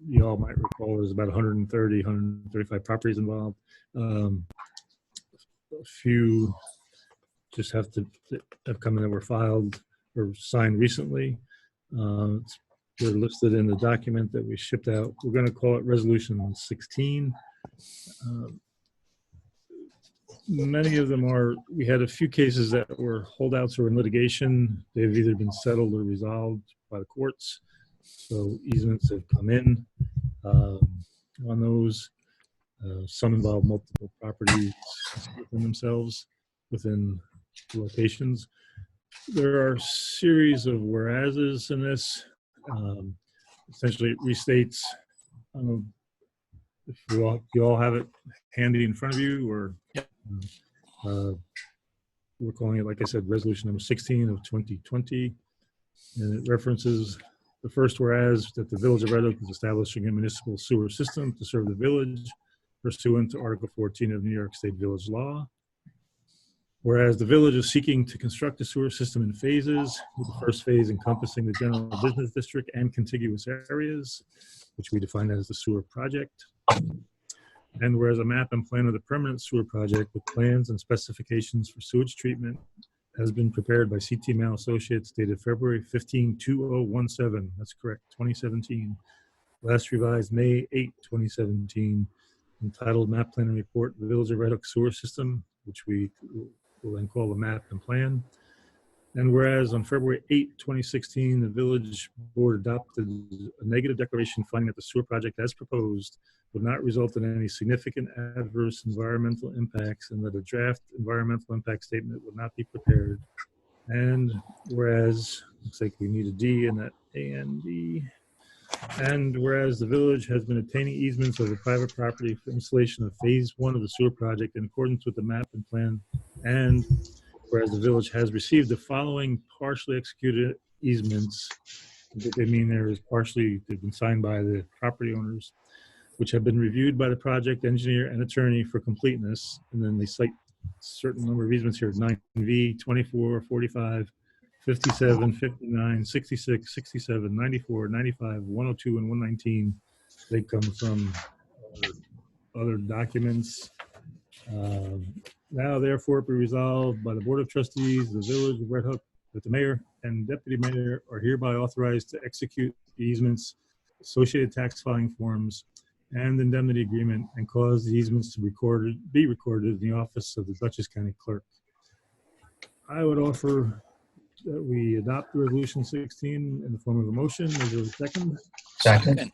You all might recall there's about 130, 135 properties involved. A few just have come in that were filed or signed recently. They're listed in the document that we shipped out. We're going to call it Resolution 16. Many of them are, we had a few cases that were holdouts or in litigation. They've either been settled or resolved by the courts. So easements have come in on those. Some involve multiple properties within themselves, within locations. There are a series of whereases in this. Essentially, it restates. I don't know if you all have it handy in front of you, or yep. We're calling it, like I said, Resolution number 16 of 2020, and it references the first whereas that the Village of Red Oak is establishing a municipal sewer system to serve the village pursuant to Article 14 of New York State Village Law. Whereas the village is seeking to construct a sewer system in phases, with the first phase encompassing the general business district and contiguous areas, which we define as the sewer project. And whereas a map and plan of the permanent sewer project with plans and specifications for sewage treatment has been prepared by CT Mal Associates dated February 15, 2017. That's correct, 2017. Last revised May 8, 2017. Entitled Map Plan and Report, the Village of Red Oak Sewer System, which we will then call the map and plan. And whereas on February 8, 2016, the village board adopted a negative declaration finding that the sewer project as proposed would not result in any significant adverse environmental impacts and that a draft environmental impact statement would not be prepared. And whereas, looks like we need a D in that A and D. And whereas the village has been obtaining easements over private property for installation of phase 1 of the sewer project in accordance with the map and plan, and whereas the village has received the following partially executed easements, what they mean there is partially, they've been signed by the property owners, which have been reviewed by the project engineer and attorney for completeness, and then they cite a certain number of easements here, 9V, 24, 45, 57, 59, 66, 67, 94, 95, 102, and 119. They come from other documents. Now, therefore, be resolved by the Board of Trustees, the Village of Red Hook, that the mayor and deputy mayor are hereby authorized to execute the easements, associated tax filing forms, and indemnity agreement, and cause the easements to be recorded in the office of the Dutchess County Clerk. I would offer that we adopt Resolution 16 in the form of a motion. Is there a second? Second.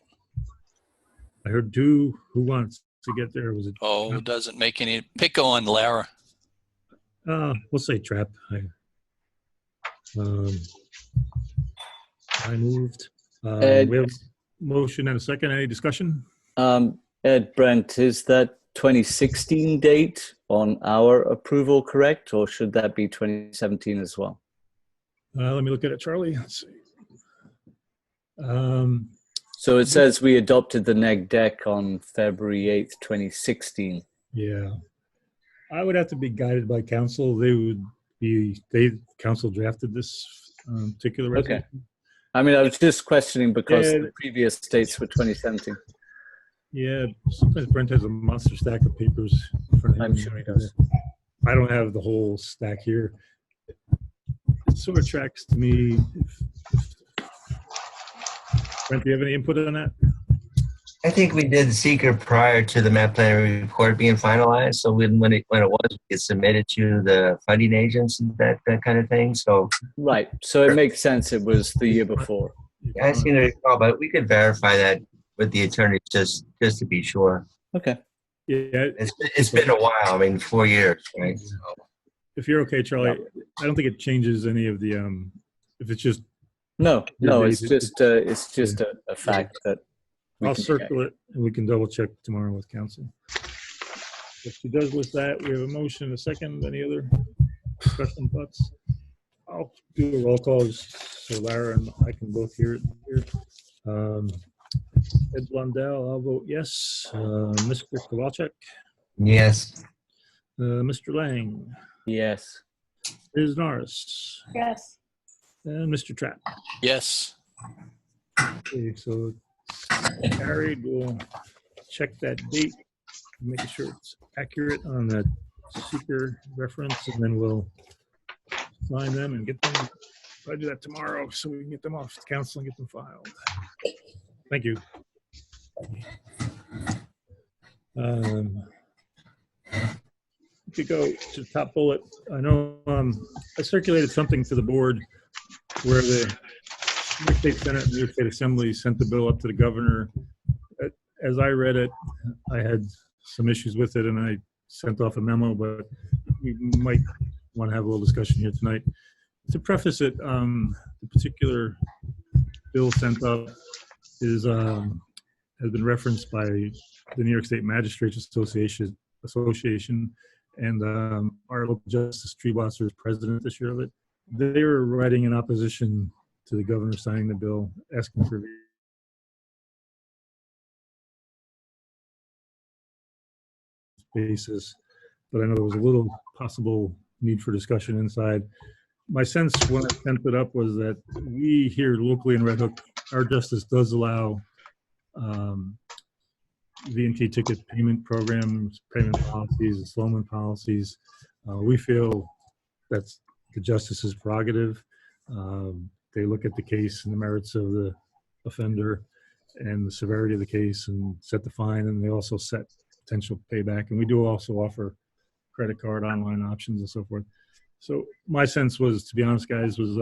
I heard two. Who wants to get there? Was it? Oh, it doesn't make any. Pick on Lara. We'll say Trap. I moved. We have a motion and a second. Any discussion? Ed, Brent, is that 2016 date on our approval correct, or should that be 2017 as well? Let me look at it, Charlie. Let's see. So it says we adopted the neg deck on February 8th, 2016. Yeah. I would have to be guided by council. Council drafted this particular resolution. Okay. I mean, I was just questioning because the previous dates were 2017. Yeah, sometimes Brent has a monster stack of papers in front of him. I'm sure he does. I don't have the whole stack here. It sort of tracks to me. Brent, do you have any input on that? I think we did seeker prior to the map plan report being finalized. So when it was, it submitted to the funding agents and that kind of thing. So right. So it makes sense. It was the year before. I seem to recall, but we could verify that with the attorney just to be sure. Okay. Yeah, it's been a while. I mean, 4 years, right? So. If you're okay, Charlie, I don't think it changes any of the. If it's just. No, it's just a fact that. I'll circle it and we can double check tomorrow with council. If she does list that, we have a motion, a second. Any other discussion thoughts? I'll do a roll call so Lara and I can both hear it here. Ed Blundell, I'll vote yes. Mr. Kowalczyk? Yes. Mr. Lang, Yes. Ms. Norris, Yes. and Mr. Trapp. Yes. Okay, so it's carried. We'll check that date, make sure it's accurate on that seeker reference, and then we'll sign them and get them. I'll do that tomorrow so we can get them off the council and get them filed. Thank you. We could go to the top bullet. I know I circulated something to the board where the New York State Senate and New York State Assembly sent the bill up to the governor. As I read it, I had some issues with it and I sent off a memo, but we might want to have a little discussion here tonight. To preface it, the particular bill sent up is has been referenced by the New York State Magistrates Association and our local Justice Treebosser is president this year of it. They were writing in opposition to the governor signing the bill, asking for basis, but I know there was a little possible need for discussion inside. My sense when I sent it up was that we here locally in Red Hook, our justice does allow V&T ticket payment programs, payment policies, installment policies. We feel that's the justice's prerogative. They look at the case and the merits of the offender and the severity of the case and set the fine, and they also set potential payback. And we do also offer credit card, online options, and so forth. So my sense was, to be honest, guys, was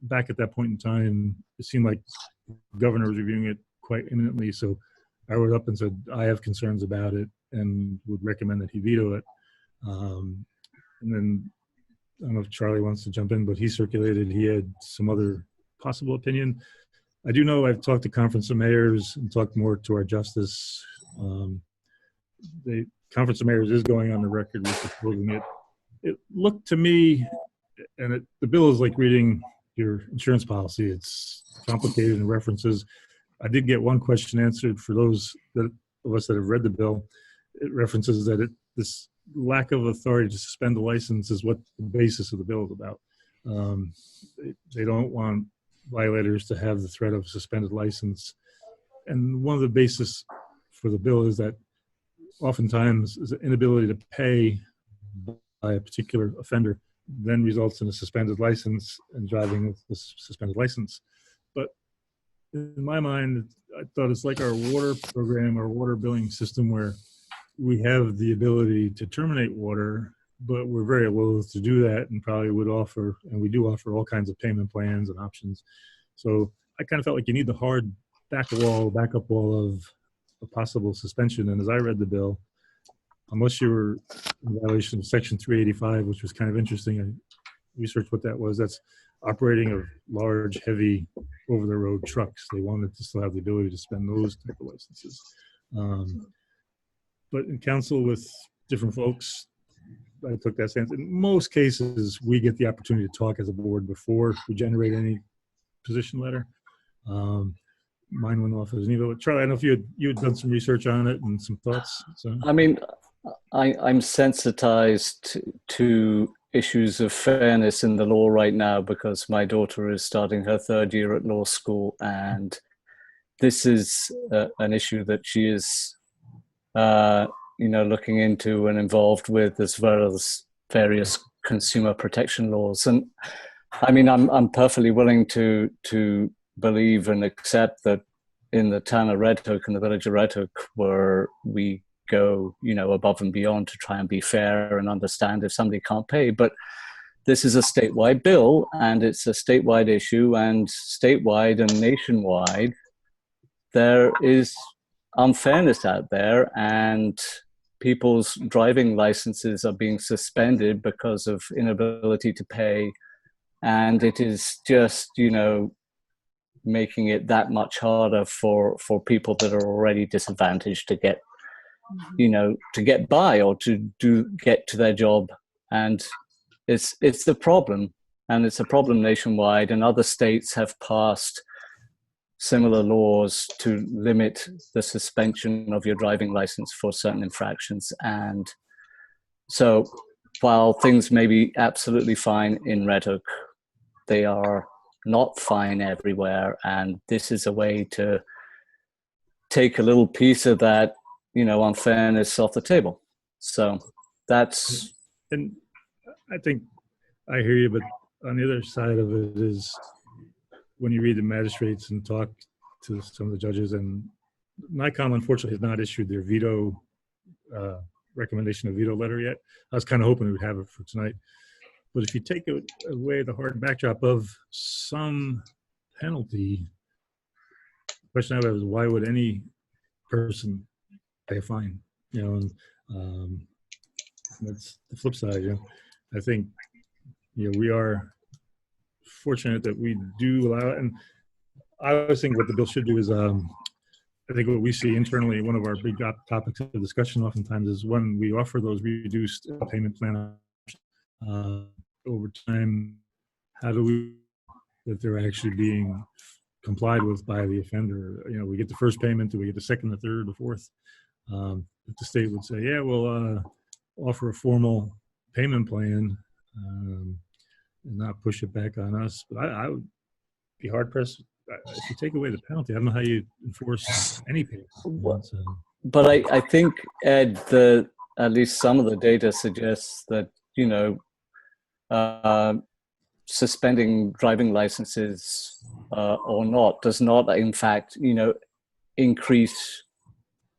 back at that point in time, it seemed like the governor was reviewing it quite imminently. So I wrote up and said, I have concerns about it and would recommend that he veto it. And then I don't know if Charlie wants to jump in, but he circulated, he had some other possible opinion. I do know I've talked to Conference of Mayors and talked more to our justice. The Conference of Mayors is going on the record with supporting it. It looked to me, and the bill is like reading your insurance policy. It's complicated in references. I did get one question answered for those of us that have read the bill. It references that this lack of authority to suspend the license is what the basis of the bill is about. They don't want violators to have the threat of a suspended license. And one of the basis for the bill is that oftentimes is the inability to pay by a particular offender then results in a suspended license and driving with the suspended license. But in my mind, I thought it's like our water program, our water billing system, where we have the ability to terminate water, but we're very loath to do that and probably would offer, and we do offer all kinds of payment plans and options. So I kind of felt like you need the hard backup wall of a possible suspension. And as I read the bill, unless you were in violation of Section 385, which was kind of interesting, I researched what that was. That's operating of large, heavy, over-the-road trucks. They wanted to still have the ability to spend those type of licenses. But in council with different folks, I took that stance. In most cases, we get the opportunity to talk as a board before we generate any position letter. Mine went off as an email. Charlie, I don't know if you had done some research on it and some thoughts. So. I mean, I'm sensitized to issues of fairness in the law right now because my daughter is starting her third year at law school, and this is an issue that she is, looking into and involved with, as well as various consumer protection laws. And I mean, I'm perfectly willing to believe and accept that in the town of Red Hook and the village of Red Hook, where we go, above and beyond to try and be fair and understand if somebody can't pay. But this is a statewide bill, and it's a statewide issue, and statewide and nationwide, there is unfairness out there, and people's driving licenses are being suspended because of inability to pay. And it is just, making it that much harder for people that are already disadvantaged to get, to get by or to get to their job. And it's the problem, and it's a problem nationwide. And other states have passed similar laws to limit the suspension of your driving license for certain infractions. And so while things may be absolutely fine in Red Hook, they are not fine everywhere. And this is a way to take a little piece of that, unfairness off the table. So that's... And I think I hear you, but on the other side of it is when you read the magistrates and talk to some of the judges, and NICOM unfortunately has not issued their veto recommendation of veto letter yet. I was kind of hoping we would have it for tonight. But if you take away the hard backdrop of some penalty, the question I have is why would any person pay a fine? And that's the flip side. I think we are fortunate that we do allow it. And I always think what the bill should do is I think what we see internally, one of our big topics of discussion oftentimes is when we offer those reduced payment plan over time, how do we that they're actually being complied with by the offender? We get the first payment, do we get the second, the third, the fourth? If the state would say, yeah, we'll offer a formal payment plan and not push it back on us. But I would be hard pressed if you take away the penalty. I don't know how you enforce any payment. But I think, Ed, at least some of the data suggests that, suspending driving licenses or not does not, in fact, increase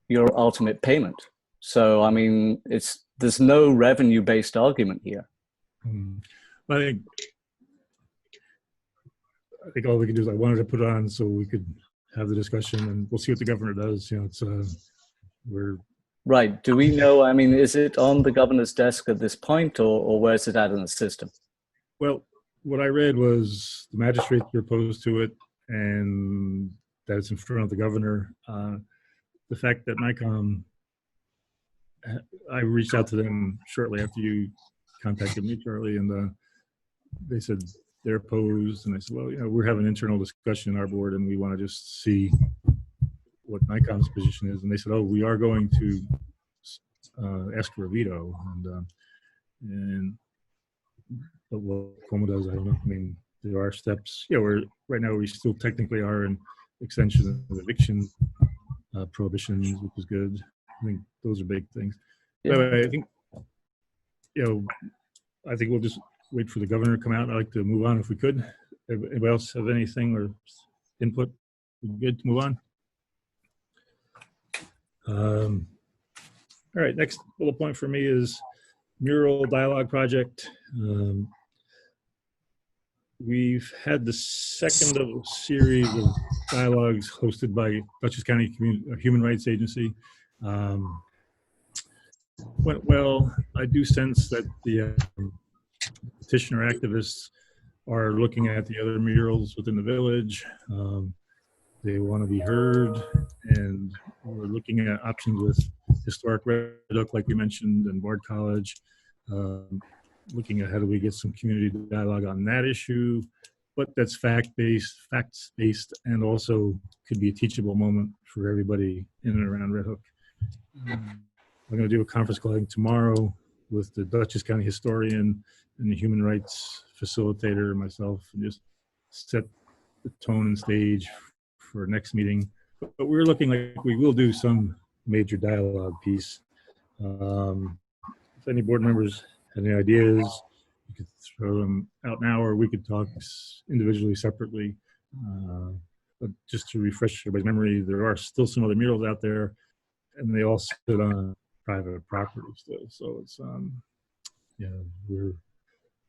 your ultimate payment. So, I mean, there's no revenue-based argument here. I think all we can do is I wanted to put it on so we could have the discussion, and we'll see what the governor does. We're right. Do we know? I mean, is it on the governor's desk at this point, or where's it at in the system? Well, what I read was the magistrates were opposed to it, and that it's in front of the governor. The fact that NICOM, I reached out to them shortly after you contacted me, Charlie, and they said they're opposed. And I said, well, we're having an internal discussion in our board, and we want to just see what NICOM's position is. And they said, oh, we are going to ask for a veto. But what Cuomo does, I don't know. I mean, there are steps. Right now we still technically are in extension of eviction prohibitions, which is good. I think those are big things. Yeah. But I think, I think we'll just wait for the governor to come out. I'd like to move on if we could. Anybody else have anything or input? We good to move on? All right, next bullet point for me is Mural Dialogue Project. We've had the second of a series of dialogues hosted by Dutchess County Human Rights Agency. Went well. I do sense that the petitioner activists are looking at the other murals within the village. They want to be heard, and we're looking at options with historic Red Hook, like we mentioned, and Bard College. Looking at how do we get some community dialogue on that issue, but that's facts-based, and also could be a teachable moment for everybody in and around Red Hook. I'm going to do a conference call tomorrow with the Dutchess County historian and the human rights facilitator and myself, and just set the tone and stage for next meeting. But we're looking like we will do some major dialogue piece. If any board members have any ideas, you could throw them out now, or we could talk individually, separately. But just to refresh everybody's memory, there are still some other murals out there, and they all sit on private property still. So it's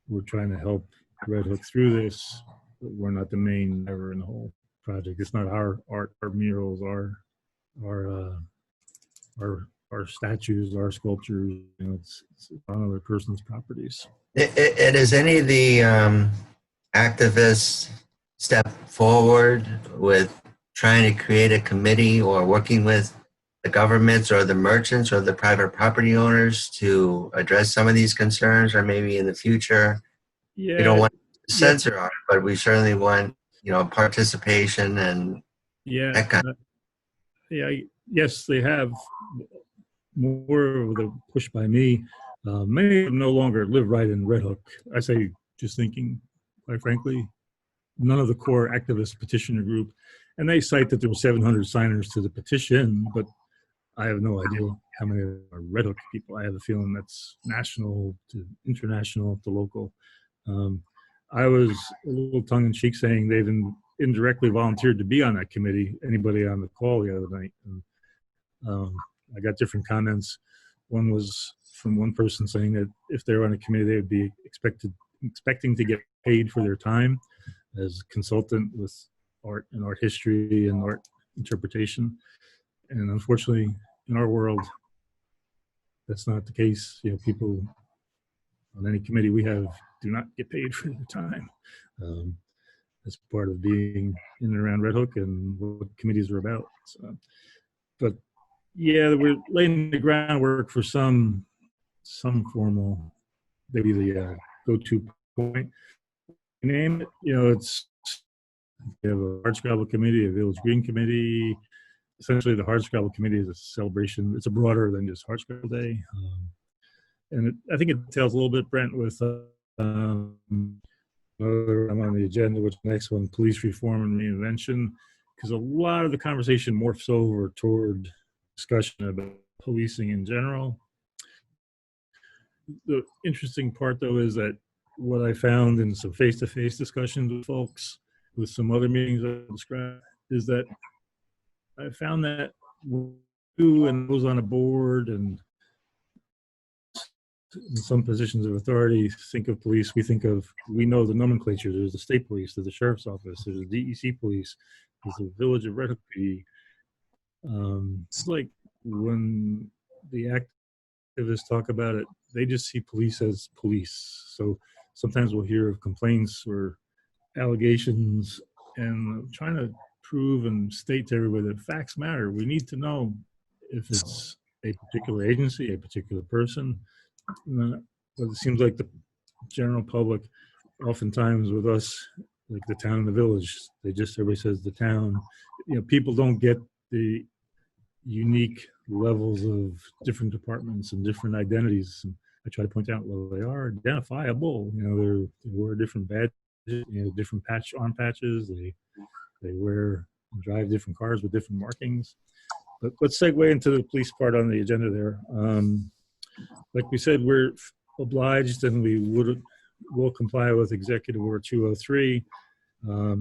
we're trying to help Red Hook through this, but we're not the main driver in the whole project. It's not our art, our murals, our statues, our sculptures. It's on other person's properties. And is any of the activists step forward with trying to create a committee or working with the governments or the merchants or the private property owners to address some of these concerns, or maybe in the future? Yeah, we don't want to censor on it, but we certainly want participation and Yeah, That kind yes, they have more of the push by me. Many of them no longer live right in Red Hook. I say, just thinking, quite frankly, none of the core activist petitioner group, and they cite that there were 700 signers to the petition, but I have no idea how many are Red Hook people. I have a feeling that's national to international to local. I was a little tongue-in-cheek saying they've indirectly volunteered to be on that committee. Anybody on the call the other night? And, I got different comments. One was from one person saying that if they're on a committee, they would be expecting to get paid for their time as consultant with art and art history and art interpretation. And unfortunately, in our world, that's not the case. You know, people on any committee we have do not get paid for their time. That's part of being in and around Red Hook and what committees are about. So, but yeah, we're laying the groundwork for some formal, maybe the go-to point. Name it, you know, it's you have a hardscrabble committee, a village green committee. Essentially, the hardscrabble committee is a celebration. It's a broader than just hardscrabble day, and I think it tells a little bit, Brent, with I'm on the agenda, which next one, police reform and reinvention, because a lot of the conversation morphs over toward discussion about policing in general. The interesting part, though, is that what I found in some face-to-face discussions with folks, with some other meetings I described, is that I found that you and those on a board and in some positions of authority think of police, we know the nomenclature. There's the state police, there's the sheriff's office, there's the DEC police, there's the village of Red Hook PD. It's like when the activists talk about it, they just see police as police. So sometimes we'll hear of complaints or allegations, and I'm trying to prove and state to everybody that facts matter. We need to know if it's a particular agency, a particular person. But it seems like the general public, oftentimes with us, like the town and the village, everybody says the town. You know, people don't get the unique levels of different departments and different identities. And I try to point out, well, they are identifiable. You know, they wear different badges, you know, different arm patches. They wear and drive different cars with different markings. But let's segue into the police part on the agenda there. Like we said, we're obliged and will comply with Executive Order 203. We're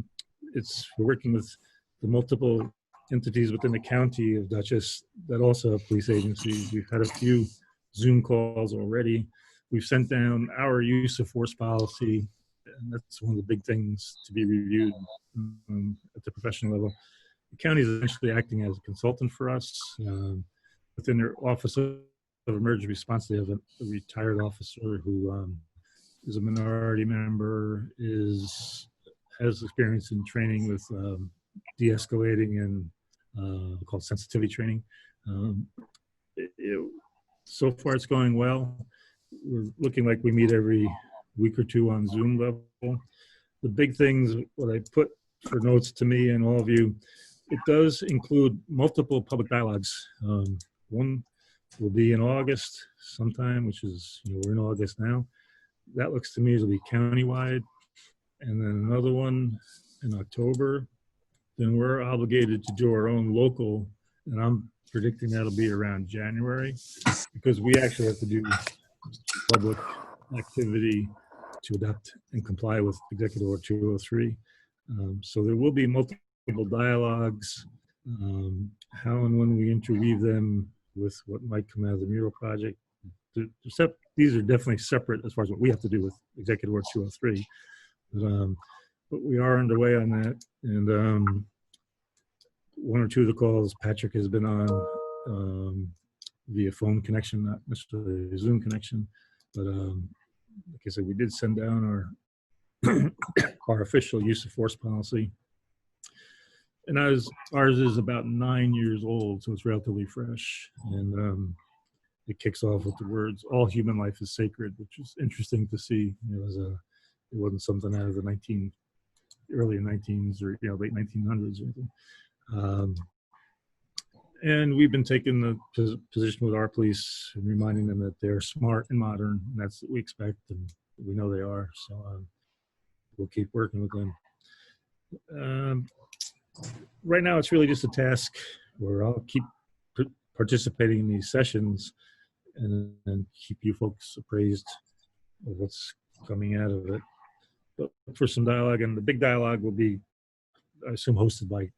working with the multiple entities within the county of Dutchess that also have police agencies. We've had a few Zoom calls already. We've sent down our use of force policy, and that's one of the big things to be reviewed at the professional level. The county is essentially acting as a consultant for us. Within their Office of Emergency Response, they have a retired officer who is a minority member, has experience in training with de-escalating and called sensitivity training. So far it's going well. We're looking like we meet every week or two on Zoom level. The big things, what I put for notes to me and all of you, it does include multiple public dialogues. One will be in August sometime, which is, you know, we're in August now. That looks to me to be countywide. And then another one in October. Then we're obligated to do our own local, and I'm predicting that'll be around January, because we actually have to do public activity to adopt and comply with Executive Order 203. So there will be multiple dialogues, how and when we interweave them with what might come out of the Mural project. These are definitely separate as far as what we have to do with Executive Order 203. But we are underway on that, and one or two of the calls Patrick has been on via phone connection, not necessarily a Zoom connection. But like I said, we did send down our official use of force policy, and ours is about 9 years old, so it's relatively fresh, and it kicks off with the words, "All human life is sacred," which is interesting to see. It wasn't something out of the early 19s or late 1900s or anything. And we've been taking the position with our police and reminding them that they're smart and modern, and that's what we expect, and we know they are. So we'll keep working with them. Right now, it's really just a task where I'll keep participating in these sessions and keep you folks appraised of what's coming out of it. But for some dialogue, and the big dialogue will be, I assume, hosted by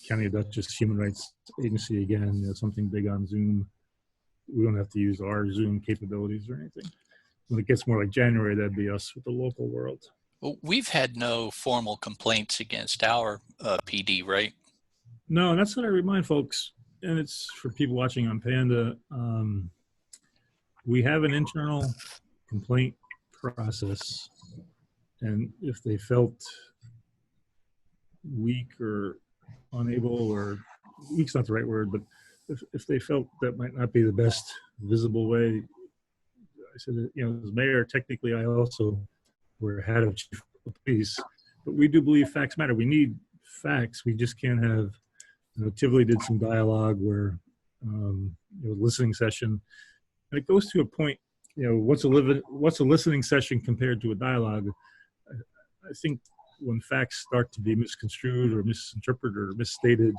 County of Dutchess Human Rights Agency again, something big on Zoom. We don't have to use our Zoom capabilities or anything. When it gets more like January, that'd be us with the local world. Well, we've had no formal complaints against our PD, right? No, and that's what I remind folks, and it's for people watching on Panda. We have an internal complaint process, and if they felt weak or unable, or weak's not the right word, but if they felt that might not be the best visible way, I said that, as mayor, technically I also we're head of chief of police, but we do believe facts matter. We need facts. We just can't have, Tivoli did some dialogue where, listening session, and it goes to a point, what's a listening session compared to a dialogue? I think when facts start to be misconstrued or misinterpreted or misstated,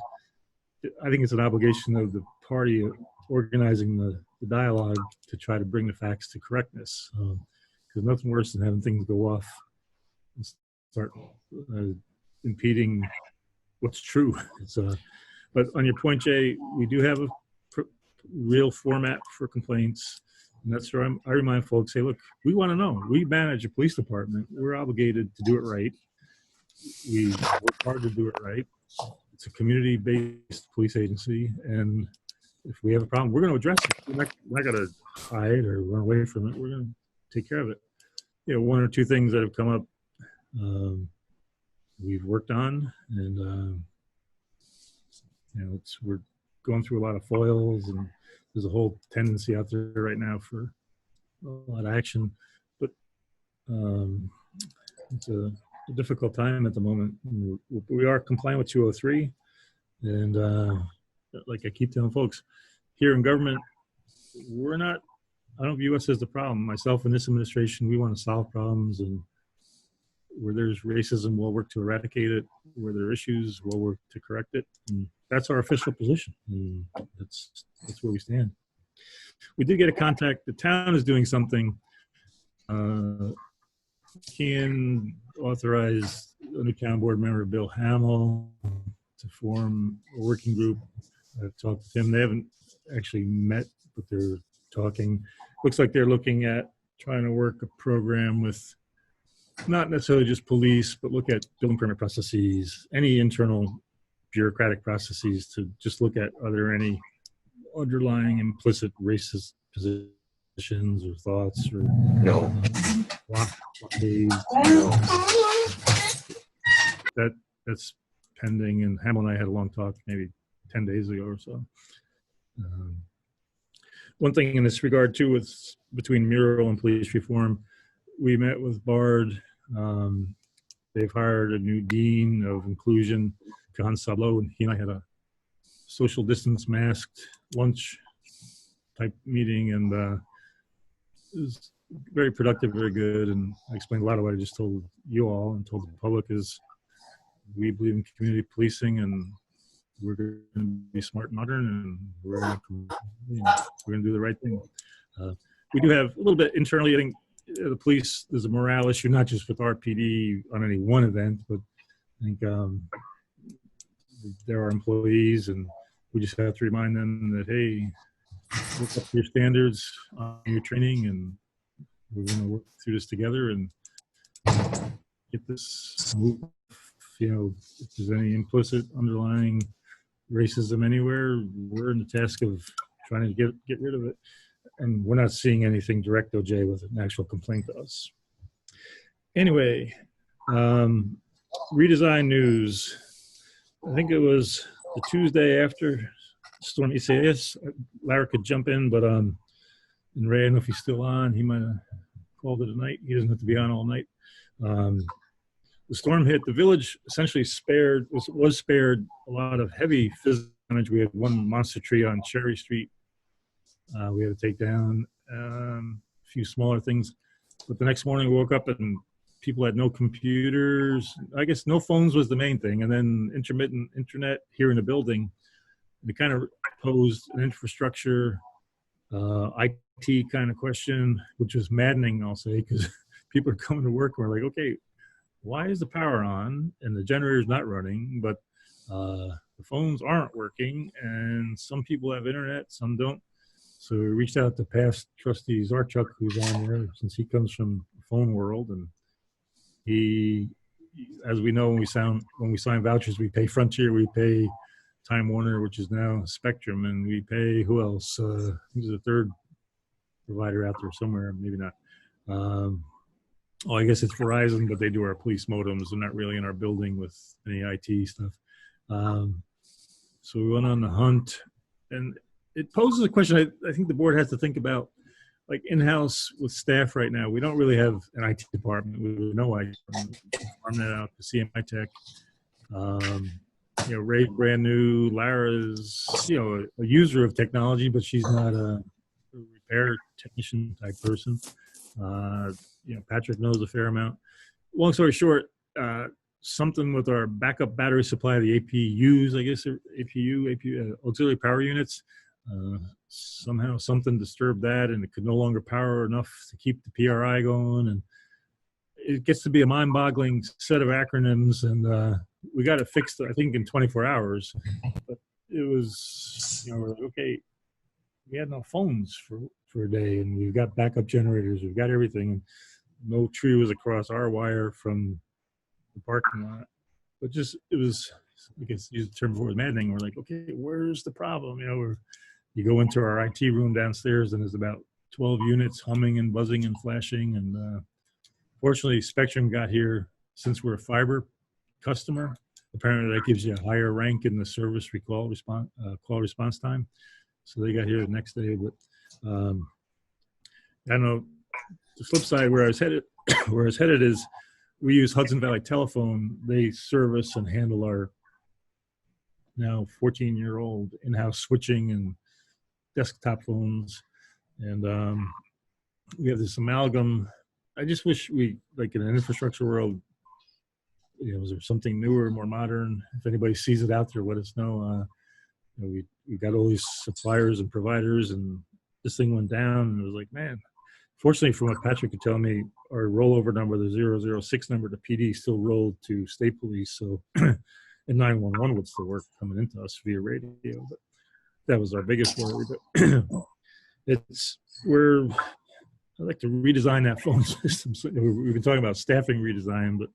I think it's an obligation of the party organizing the dialogue to try to bring the facts to correctness. Because nothing worse than having things go off and start impeding what's true. But on your point, Jay, we do have a real format for complaints. And that's where I remind folks, hey, look, we want to know. We manage a police department. We're obligated to do it right. We work hard to do it right. It's a community-based police agency. And if we have a problem, we're going to address it. We're not going to hide or run away from it. We're going to take care of it. One or two things that have come up we've worked on, and we're going through a lot of foils, and there's a whole tendency out there right now for a lot of action, but it's a difficult time at the moment. We are compliant with 203, and like I keep telling folks, here in government, I don't view us as the problem. Myself and this administration, we want to solve problems, and where there's racism, we'll work to eradicate it. Where there are issues, we'll work to correct it. And that's our official position. And that's where we stand. We did get a contact. The town is doing something. Can authorize a new town board member, Bill Hamill, to form a working group. I've talked to him. They haven't actually met, but they're talking. Looks like they're looking at trying to work a program with not necessarily just police, but look at building permit processes, any internal bureaucratic processes, to just look at, are there any underlying implicit racist positions or thoughts or No. That's pending, and Hamill and I had a long talk maybe 10 days ago or so. One thing in this regard too, with between Mural and police reform, we met with Bard. They've hired a new dean of inclusion, John Sablo, and he and I had a social distance masked lunch type meeting, and it was very productive, very good. And I explained a lot of what I just told you all and told the public is we believe in community policing, and we're going to be smart and modern, and we're going to do the right thing. We do have a little bit internally, I think, the police, there's a morale issue, not just with RPD on any one event, but I think there are employees, and we just have to remind them that, hey, look up your standards on your training, and we're going to work through this together and get this move. If there's any implicit underlying racism anywhere, we're in the task of trying to get rid of it. And we're not seeing anything direct, OJ, with an actual complaint to us. Anyway, redesign news. I think it was the Tuesday after Storm Isaias. Larry could jump in, but and Ray, I don't know if he's still on. He might have called it a night. He doesn't have to be on all night. the storm hit, the village essentially was spared a lot of heavy physical damage. We had one monster tree on Cherry Street we had to take down, a few smaller things. But the next morning we woke up and people had no computers. I guess no phones was the main thing. And then intermittent internet here in the building. And it kind of posed an infrastructure, IT kind of question, which was maddening, I'll say, because people are coming to work and we're like, okay, why is the power on and the generator's not running, but the phones aren't working, and some people have internet, some don't. So we reached out to past trustees, Chuck, who's on there, since he comes from the phone world, and he, as we know, when we sign vouchers, we pay Frontier, we pay Time Warner, which is now Spectrum, and we pay who else? Who's the third provider out there somewhere? Maybe not. I guess it's Verizon, but they do our police modems. They're not really in our building with any IT stuff. So we went on the hunt, and it poses a question I think the board has to think about, like in-house with staff right now. We don't really have an IT department. We have no IT department. Farm that out to CMI Tech. Ray, brand new. Lara's, a user of technology, but she's not a repair technician type person. Patrick knows a fair amount. Long story short, something with our backup battery supply, the APUs, I guess, APU, auxiliary power units. Somehow something disturbed that, and it could no longer power enough to keep the PRI going. And it gets to be a mind-boggling set of acronyms, and we got it fixed, I think, in 24 hours. But it was, we're like, okay, we had no phones for a day, and we've got backup generators, we've got everything. And no tree was across our wire from the parking lot. But it was, I guess use the term before, it was maddening. We're like, okay, where's the problem? You go into our IT room downstairs, and there's about 12 units humming and buzzing and flashing. And fortunately, Spectrum got here since we're a fiber customer. Apparently, that gives you a higher rank in the service call response time. So they got here the next day. But I don't know. The flip side, where I was headed is we use Hudson Valley Telephone. They service and handle our now 14-year-old in-house switching and desktop phones. And we have this amalgam. I just wish we, like in an infrastructure world, is there something newer, more modern? If anybody sees it out there, let us know. We got all these suppliers and providers, and this thing went down, and it was like, man. Fortunately, from what Patrick could tell me, our rollover number, the 006 number to PD, still rolled to state police. So, and 911 would still work coming into us via radio. But that was our biggest worry. But I'd like to redesign that phone system. So we've been talking about staffing redesign, but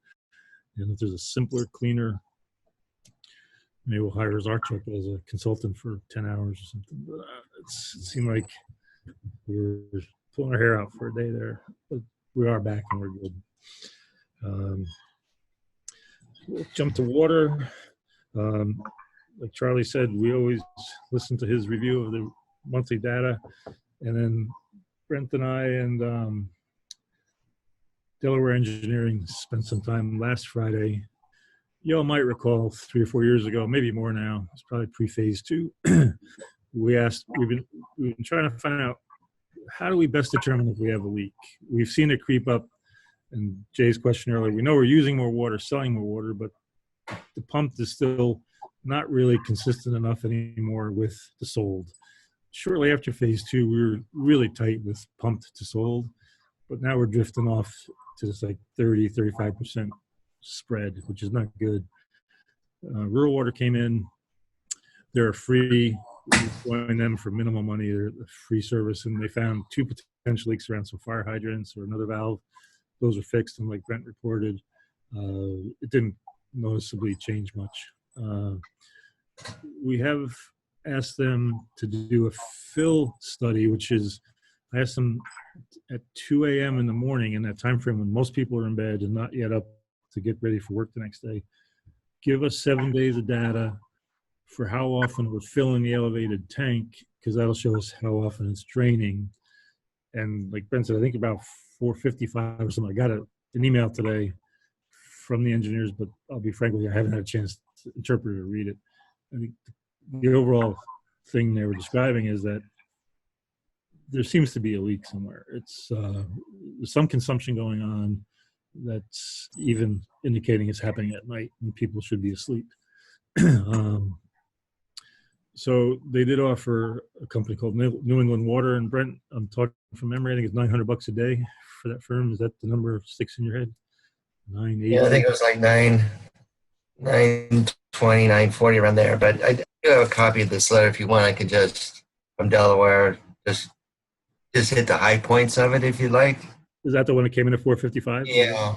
if there's a simpler, cleaner, maybe we'll hire Zarchuk as a consultant for 10 hours or something. But it seemed like we're pulling our hair out for a day there, but we are back and we're good. We'll jump to water. Like Charlie said, we always listen to his review of the monthly data, and then Brent and I and Delaware Engineering spent some time last Friday. Y'all might recall 3 or 4 years ago, maybe more now, it's probably pre-phase 2. We've been trying to find out, how do we best determine if we have a leak? We've seen it creep up, and Jay's question earlier, we know we're using more water, selling more water, but the pump is still not really consistent enough anymore with the sold. Shortly after phase 2, we were really tight with pumped to sold, but now we're drifting off to this like 30-35% spread, which is not good. Rural Water came in. They're free. We joined them for minimal money. They're a free service, and they found 2 potential leaks around some fire hydrants or another valve. Those are fixed, and like Brent reported, it didn't noticeably change much. We have asked them to do a fill study, which is, I asked them at 2 a.m. in the morning, in that time frame when most people are in bed and not yet up to get ready for work the next day. Give us 7 days of data for how often we're filling the elevated tank, because that'll show us how often it's draining. And like Ben said, I think about 4:55 or something, I got an email today from the engineers, but I'll be frank with you, I haven't had a chance to interpret it or read it. I think the overall thing they were describing is that there seems to be a leak somewhere. It's there's some consumption going on that's even indicating it's happening at night when people should be asleep. So they did offer a company called New England Water, and Brent, I'm talking from memory, I think it's $900 a day for that firm. Is that the number sticks in your head? 980. Yeah, I think it was like 920, 940 around there. But I do have a copy of this letter if you want. I can just, from Delaware, just hit the high points of it if you like. Is that the one that came in at 455? Yeah.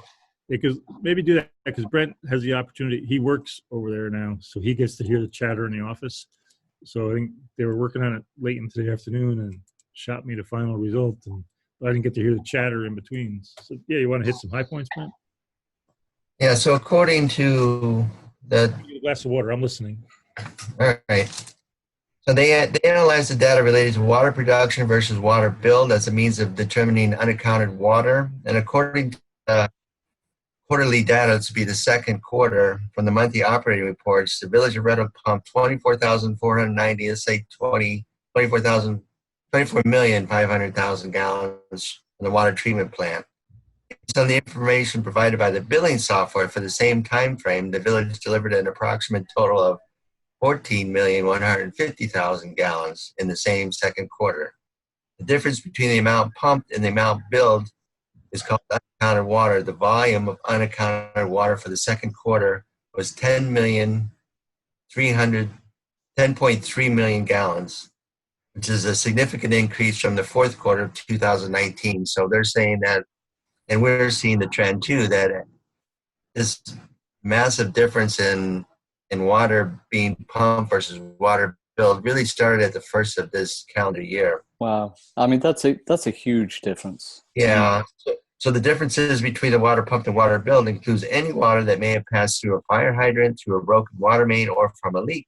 Because maybe do that because Brent has the opportunity. He works over there now, so he gets to hear the chatter in the office. So I think they were working on it late into the afternoon and shot me the final result, but I didn't get to hear the chatter in between. So yeah, you want to hit some high points, Brent? Yeah. So according to the Get a glass of water. I'm listening. all right. So they analyzed the data related to water production versus water build as a means of determining unaccounted water. And according to the quarterly data, to be the second quarter from the monthly operating reports, the village of Red Oak pumped 24,490, let's say 24,500,000 gallons in the water treatment plant. Based on the information provided by the billing software for the same time frame, the village delivered an approximate total of 14,150,000 gallons in the same second quarter. The difference between the amount pumped and the amount billed is called unaccounted water. The volume of unaccounted water for the second quarter was 10.3 million gallons, which is a significant increase from the fourth quarter of 2019. So they're saying that, and we're seeing the trend too, that this massive difference in water being pumped versus water billed really started at the first of this calendar year. Wow. I mean, that's a huge difference. Yeah. So the differences between the water pumped and water billed includes any water that may have passed through a fire hydrant, through a broken water main, or from a leak.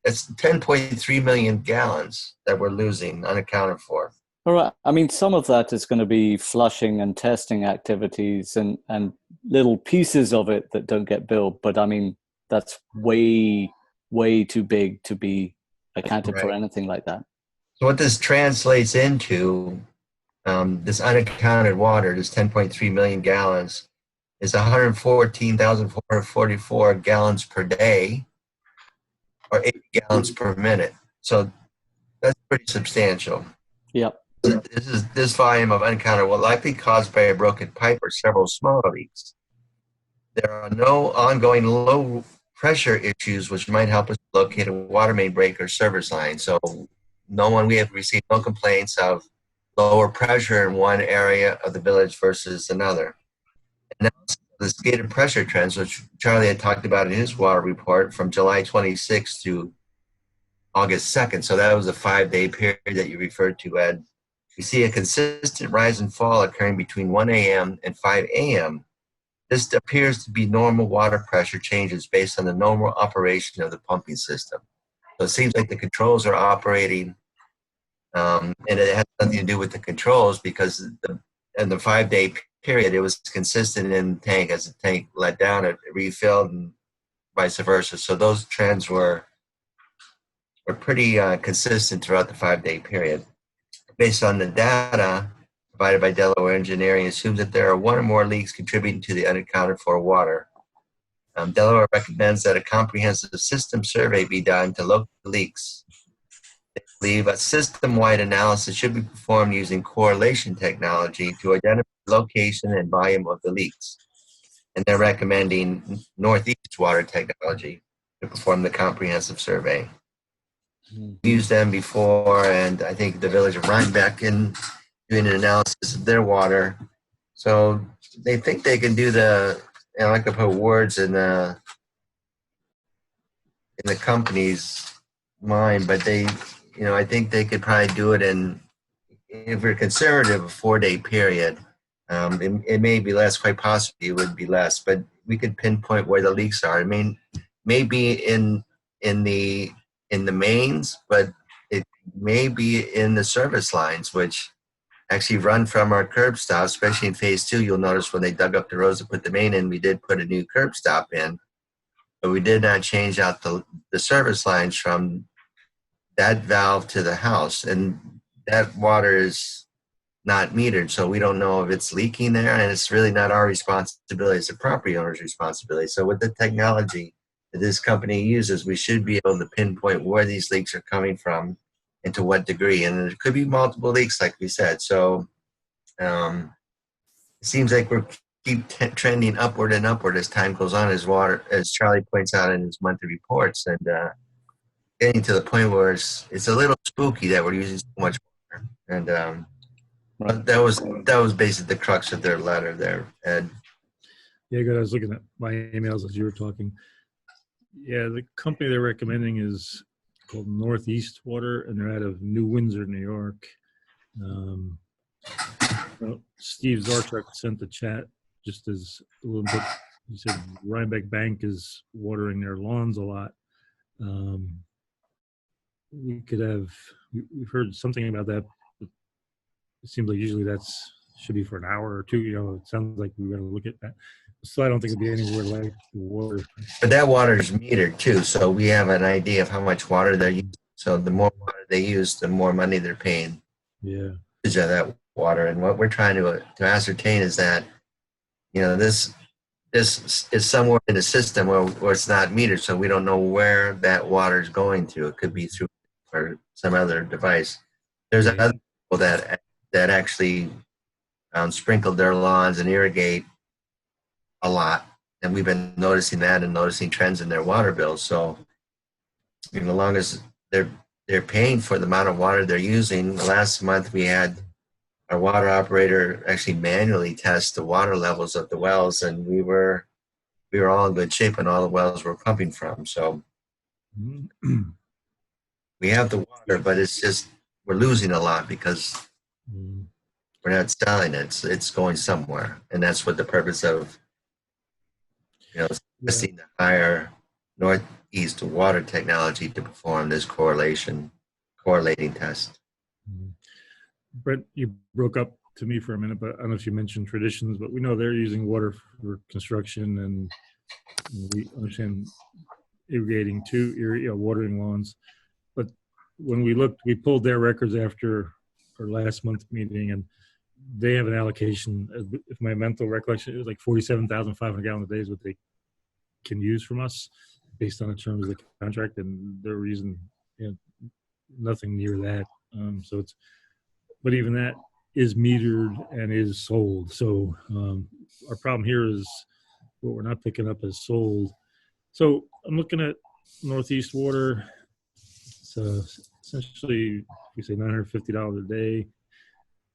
It's 10.3 million gallons that we're losing unaccounted for. All right. I mean, some of that is going to be flushing and testing activities and little pieces of it that don't get billed. But I mean, that's way, way too big to be accounted for anything like that. So what this translates into, this unaccounted water, this 10.3 million gallons, is 114,444 gallons per day, or 80 gallons per minute. So that's pretty substantial. Yep. This volume of unaccounted water likely caused by a broken pipe or several small leaks. There are no ongoing low pressure issues which might help us locate a water main break or service line. So we have received no complaints of lower pressure in one area of the village versus another. And now the skated pressure trends, which Charlie had talked about in his water report from July 26th to August 2nd. So that was a 5-day period that you referred to, Ed. We see a consistent rise and fall occurring between 1 a.m. and 5 a.m. This appears to be normal water pressure changes based on the normal operation of the pumping system. So it seems like the controls are operating, and it has nothing to do with the controls because in the 5-day period, it was consistent in the tank. As the tank let down, it refilled and vice versa. So those trends were pretty consistent throughout the 5-day period. Based on the data provided by Delaware Engineering, assumes that there are one or more leaks contributing to the unaccounted for water. Delaware recommends that a comprehensive system survey be done to locate the leaks. They believe a system-wide analysis should be performed using correlation technology to identify the location and volume of the leaks. And they're recommending Northeast Water Technology to perform the comprehensive survey. Used them before, and I think the village of Rhinebeck in doing an analysis of their water. So they think they can do I like to put words in the company's mind, but I think they could probably do it if we're conservative, a 4-day period. It may be less, quite possibly it would be less, but we could pinpoint where the leaks are. I mean, maybe in the mains, but it may be in the service lines, which actually run from our curb stop, especially in phase 2. You'll notice when they dug up the roads to put the main in, we did put a new curb stop in, but we did not change out the service lines from that valve to the house. And that water is not metered, so we don't know if it's leaking there, and it's really not our responsibility. It's the property owner's responsibility. So with the technology that this company uses, we should be able to pinpoint where these leaks are coming from and to what degree. And there could be multiple leaks, like we said. So it seems like we're trending upward and upward as time goes on, as Charlie points out in his monthly reports, and getting to the point where it's a little spooky that we're using so much water. And Right. that was basically the crux of their letter there, Ed. Yeah, good. I was looking at my emails as you were talking. Yeah, the company they're recommending is called Northeast Water, and they're out of New Windsor, New York. Well, Steve Zarchuk sent the chat just as a little bit. He said Rhinebeck Bank is watering their lawns a lot. We could have, we've heard something about that. But it seems like usually should be for an hour or two. It sounds like we got to look at that. So I don't think it'd be anywhere like the water. But that water is metered too, so we have an idea of how much water they're using. So the more water they use, the more money they're paying. Yeah. Of that water. And what we're trying to ascertain is that, this is somewhere in the system where it's not metered, so we don't know where that water is going to. It could be through or some other device. There's other people that actually sprinkle their lawns and irrigate a lot, and we've been noticing that and noticing trends in their water bills. So, as long as they're paying for the amount of water they're using. Last month we had our water operator actually manually test the water levels of the wells, and we were all in good shape, and all the wells we're pumping from. So we have the water, but it's just we're losing a lot because we're not selling it. It's going somewhere, and that's what the purpose of testing the higher Northeast water technology to perform this correlating test. Brett, you broke up to me for a minute, but I don't know if you mentioned Traditions, but we know they're using water for construction, and we understand irrigating too, watering lawns. But when we looked, we pulled their records after our last month meeting, and they have an allocation. If my mental recollection, it was like 47,500 gallons a day is what they can use from us based on the terms of the contract, and they're using nothing near that. But even that is metered and is sold. So our problem here is what we're not picking up as sold. So I'm looking at Northeast Water. So essentially, we say $950 a day.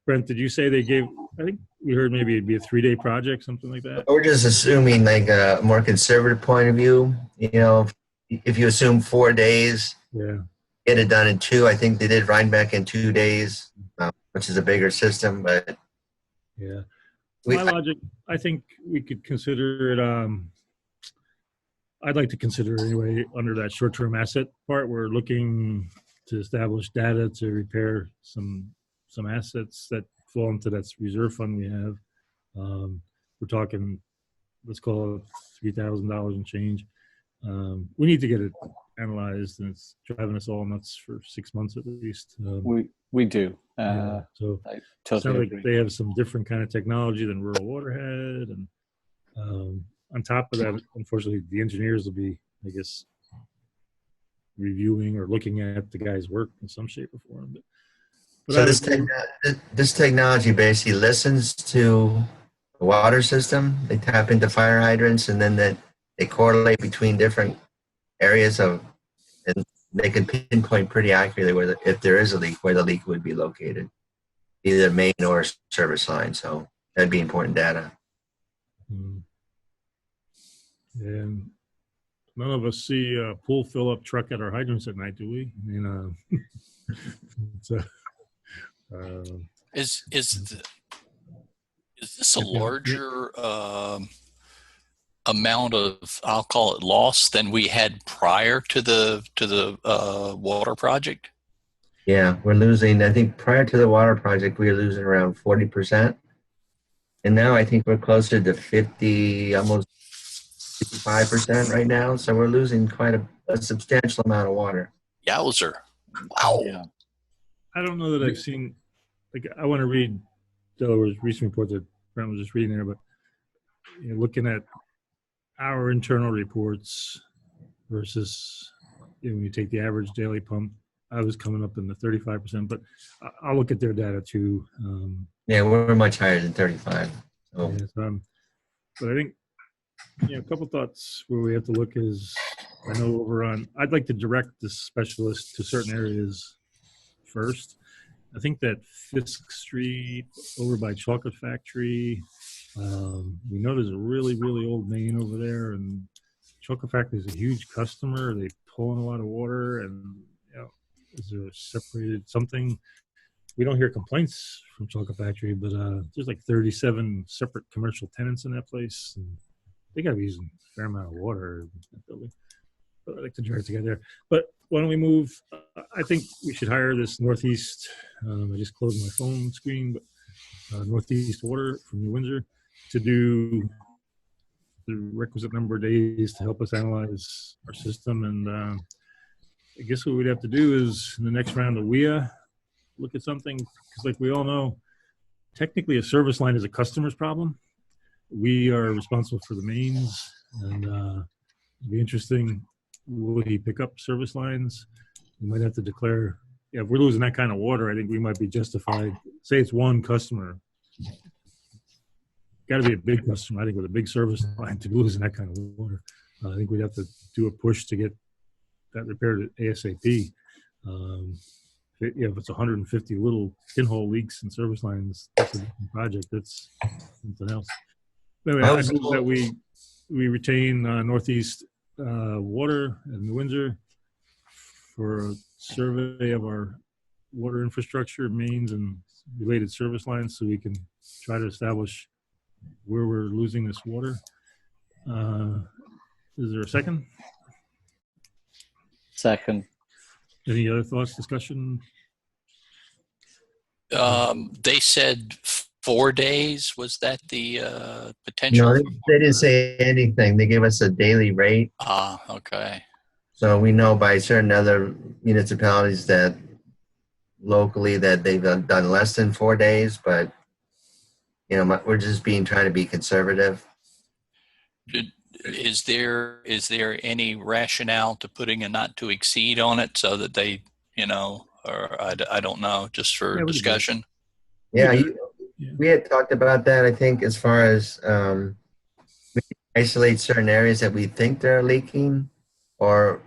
Brent, did you say they gave, I think we heard maybe it'd be a 3-day project, something like that? We're just assuming like a more conservative point of view. If you assume 4 days, get it done in 2. I think they did Rhinebeck in 2 days, which is a bigger system, but my logic, I think we could consider it, I'd like to consider it anyway under that short-term asset part. We're looking to establish data to repair some assets that fall into that reserve fund we have. We're talking, let's call it $3,000 and change. We need to get it analyzed, and it's driving us all nuts for 6 months at least. We do. So I it totally sounds like agree. they have some different kind of technology than Rural Waterhead, and on top of that, unfortunately, the engineers will be, I guess, reviewing or looking at the guy's work in some shape or form. But so this technology basically listens to the water system. They tap into fire hydrants, and then they correlate between different areas and they can pinpoint pretty accurately if there is a leak, where the leak would be located, either main or service line. So that'd be important data. And none of us see a pool fill-up truck at our hydrants at night, do we? Is this a larger amount of, I'll call it, loss than we had prior to the water project? Yeah, we're losing, I think prior to the water project, we were losing around 40%. And now I think we're closer to 50, almost 55% right now. So we're losing quite a substantial amount of water. Yowzer. Wow. Yeah. I don't know that I've seen, like, I want to read Delaware's recent report that Brent was just reading there, but looking at our internal reports versus when you take the average daily pump, I was coming up in the 35%, but I'll look at their data too. Yeah, we're much higher than 35. So. Yeah, but I think, a couple thoughts where we have to look is, I know over on, I'd like to direct the specialist to certain areas first. I think that Fisk Street over by Chocolate Factory, we know there's a really, really old main over there, and Chocolate Factory is a huge customer. They pull in a lot of water, and is there a separated something? We don't hear complaints from Chocolate Factory, but there's like 37 separate commercial tenants in that place, and they got to be using a fair amount of water in that building. But I like to direct together. But why don't we move? I think we should hire this Northeast. I just closed my phone screen, but Northeast Water from New Windsor to do the requisite number of days to help us analyze our system. And I guess what we'd have to do is in the next round of WIA, look at something, because like we all know, technically a service line is a customer's problem. We are responsible for the mains, and it'd be interesting. Will he pick up service lines? We might have to declare, if we're losing that kind of water, I think we might be justified. Say it's one customer. Got to be a big customer, I think, with a big service line to be losing that kind of water. I think we'd have to do a push to get that repaired ASAP. If it's 150 little pinhole leaks in service lines, that's a different project. That's something else. Anyway, I move that we retain Northeast Water in New Windsor for a survey of our water infrastructure, mains, and related service lines, so we can try to establish where we're losing this water. Is there a second? Second. Any other thoughts, discussion? They said 4 days. Was that the potential? No, they didn't say anything. They gave us a daily rate. Okay. So we know by certain other municipalities that locally that they've done less than 4 days, but we're just trying to be conservative. Is there any rationale to putting a not to exceed on it so that they, or I don't know, just for discussion? Yeah, we had talked about that, I think, as far as we isolate certain areas that we think they're leaking, or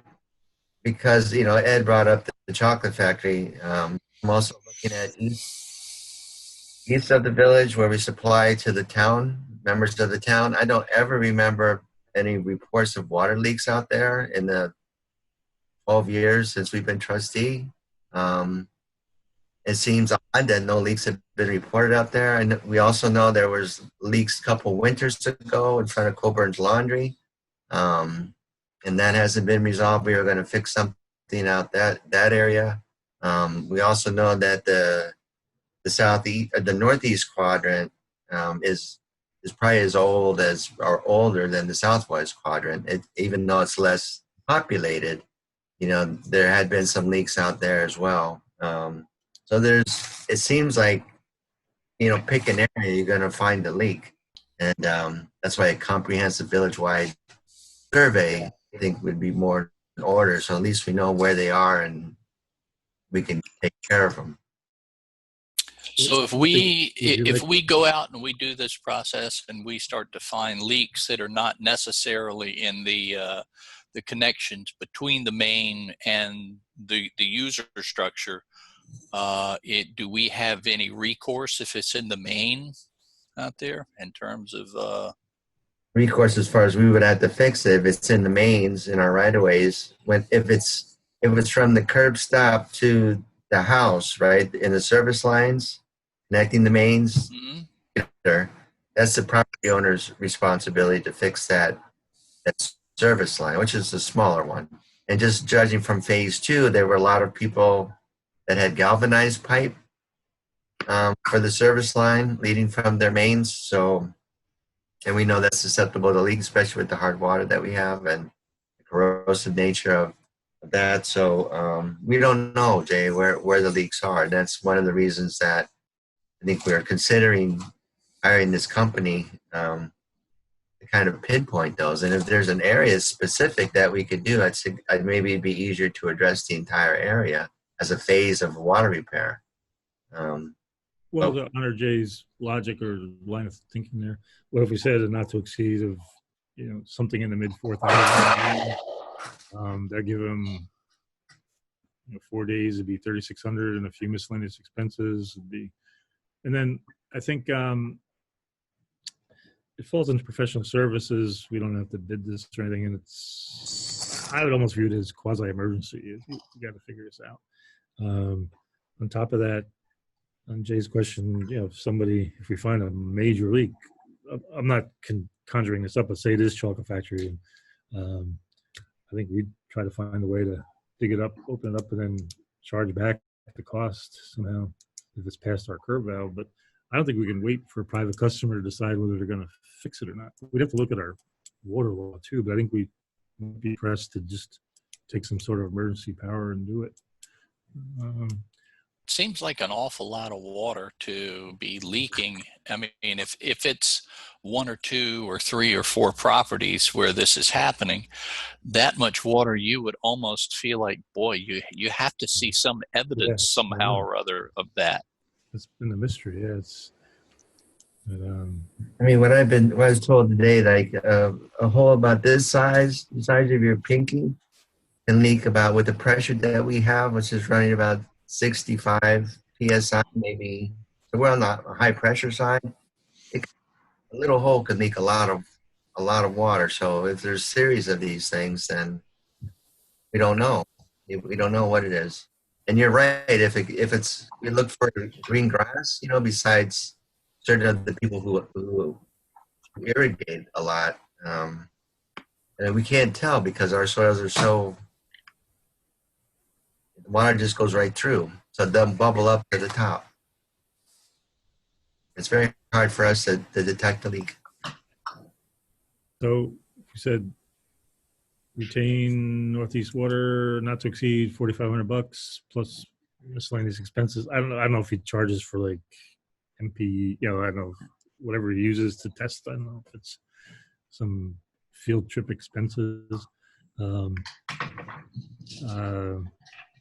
because, Ed brought up the chocolate factory. I'm also looking at east of the village where we supply to the town, members of the town. I don't ever remember any reports of water leaks out there in the 12 years since we've been trustee. It seems odd that no leaks have been reported out there. And we also know there was leaks a couple winters ago in front of Coburn's Laundry. And that hasn't been resolved. We are going to fix something out that area. We also know that the southeast, the northeast quadrant is probably as old as or older than the southwest quadrant. Even though it's less populated, there had been some leaks out there as well. So it seems like, pick an area, you're going to find a leak. And that's why a comprehensive village-wide survey, I think, would be more in order. So at least we know where they are and we can take care of them. So if we go out and we do this process and we start to find leaks that are not necessarily in the connections between the main and the user structure, do we have any recourse if it's in the main out there in terms of recourse as far as we would have to fix it if it's in the mains in our right-of-ways? If it's from the curb stop to the house, right, in the service lines connecting the mains, that's the property owner's responsibility to fix that service line, which is the smaller one. And just judging from phase 2, there were a lot of people that had galvanized pipe for the service line leading from their mains. So, and we know that's susceptible to leak, especially with the hard water that we have and the corrosive nature of that. So we don't know, Jay, where the leaks are. And that's one of the reasons that I think we're considering hiring this company to kind of pinpoint those. And if there's an area specific that we could do, I'd maybe it'd be easier to address the entire area as a phase of water repair. Well, to honor Jay's logic or line of thinking there, what if we said a not to exceed of, something in the mid 4,000? That'd give them 4 days. It'd be 3,600, and a few miscellaneous expenses would be. And then I think it falls into professional services. We don't have to bid this or anything, and I would almost view it as quasi-emergency. You got to figure this out. On top of that, on Jay's question, if we find a major leak, I'm not conjuring this up, but say it is chocolate factory. And, I think we'd try to find a way to dig it up, open it up, and then charge back the cost somehow if it's past our curb valve. But I don't think we can wait for a private customer to decide whether they're going to fix it or not. We'd have to look at our water law too, but I think we'd be pressed to just take some sort of emergency power and do it. Seems like an awful lot of water to be leaking. I mean, if it's 1 or 2 or 3 or 4 properties where this is happening, that much water, you would almost feel like, boy, you have to see some evidence somehow or other of that. It's been a mystery, yeah. I mean, what I was told today, like a hole about this size, the size of your pinky, can leak about with the pressure that we have, which is running about 65 psi, maybe. So we're on the high pressure side. A little hole could leak a lot of water. So if there's a series of these things, then we don't know. We don't know what it is. And you're right. If we look for green grass, besides certain of the people who irrigate a lot, and we can't tell because our soils are so. The water just goes right through, so it doesn't bubble up to the top. It's very hard for us to detect the leak. So you said retain Northeast Water not to exceed $4,500 plus miscellaneous expenses. I don't know if he charges for like MP. I don't know whatever he uses to test. I don't know if it's some field trip expenses.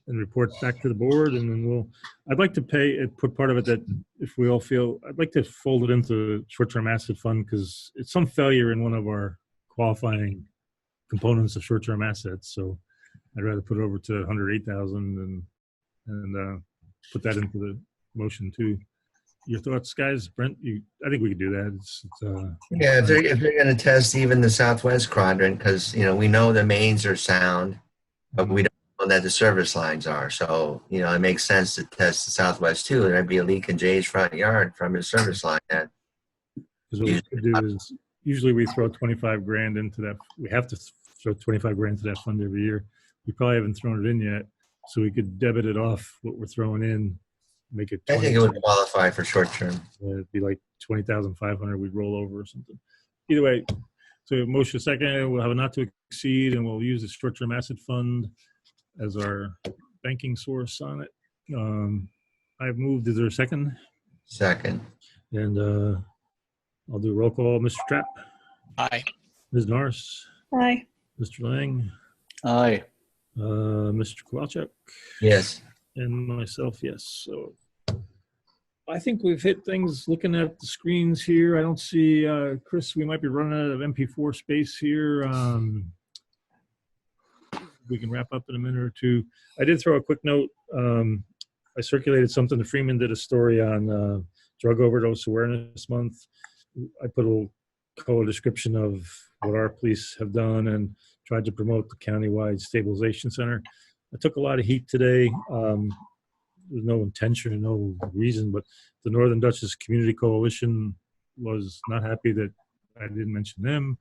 And report back to the board, and then I'd like to put part of it that if we all feel, I'd like to fold it into short-term asset fund because it's some failure in one of our qualifying components of short-term assets. So I'd rather put it over to 108,000 and put that into the motion too. Your thoughts, guys? Brent, I think we could do that. Yeah, if they're going to test even the southwest quadrant, because we know the mains are sound, but we don't know that the service lines are. So it makes sense to test the southwest too. There'd be a leak in Jay's front yard from his service line. Because what we could do is usually we throw 25 grand into that. We have to throw 25 grand into that fund every year. We probably haven't thrown it in yet, so we could debit it off what we're throwing in. Make it. I think it would qualify for short term. It'd be like 20,500. We'd roll over or something. Either way, so motion second. We'll have a not to exceed, and we'll use the short-term asset fund as our banking source on it. I've moved. Is there a second? Second. And I'll do a roll call. Mr. Trapp. Aye. Ms. Norris. Aye. Mr. Lang. Aye. Mr. Kowalczyk. Yes. And myself, yes. So I think we've hit things. Looking at the screens here, I don't see, Chris, we might be running out of MP4 space here. We can wrap up in a minute or two. I did throw a quick note. I circulated something. Freeman did a story on Drug Overdose Awareness Month. I put a color description of what our police have done and tried to promote the countywide stabilization center. I took a lot of heat today. There's no intention, no reason, but the Northern Dutchess Community Coalition was not happy that I didn't mention them.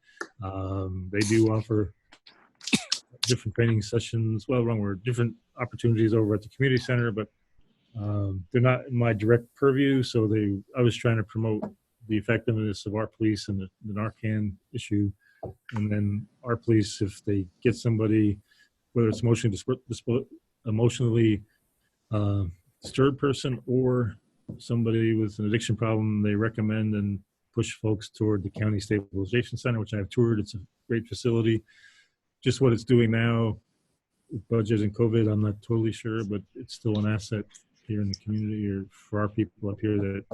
They do offer different training sessions, well, wrong word, different opportunities over at the community center, but They're not in my direct purview, so I was trying to promote the effectiveness of our police and the Narcan issue. And then our police, if they get somebody, whether it's emotionally disturbed person or somebody with an addiction problem, they recommend and push folks toward the County Stabilization Center, which I have toured. It's a great facility. Just what it's doing now, with budget and COVID, I'm not totally sure, but it's still an asset here in the community or for our people up here that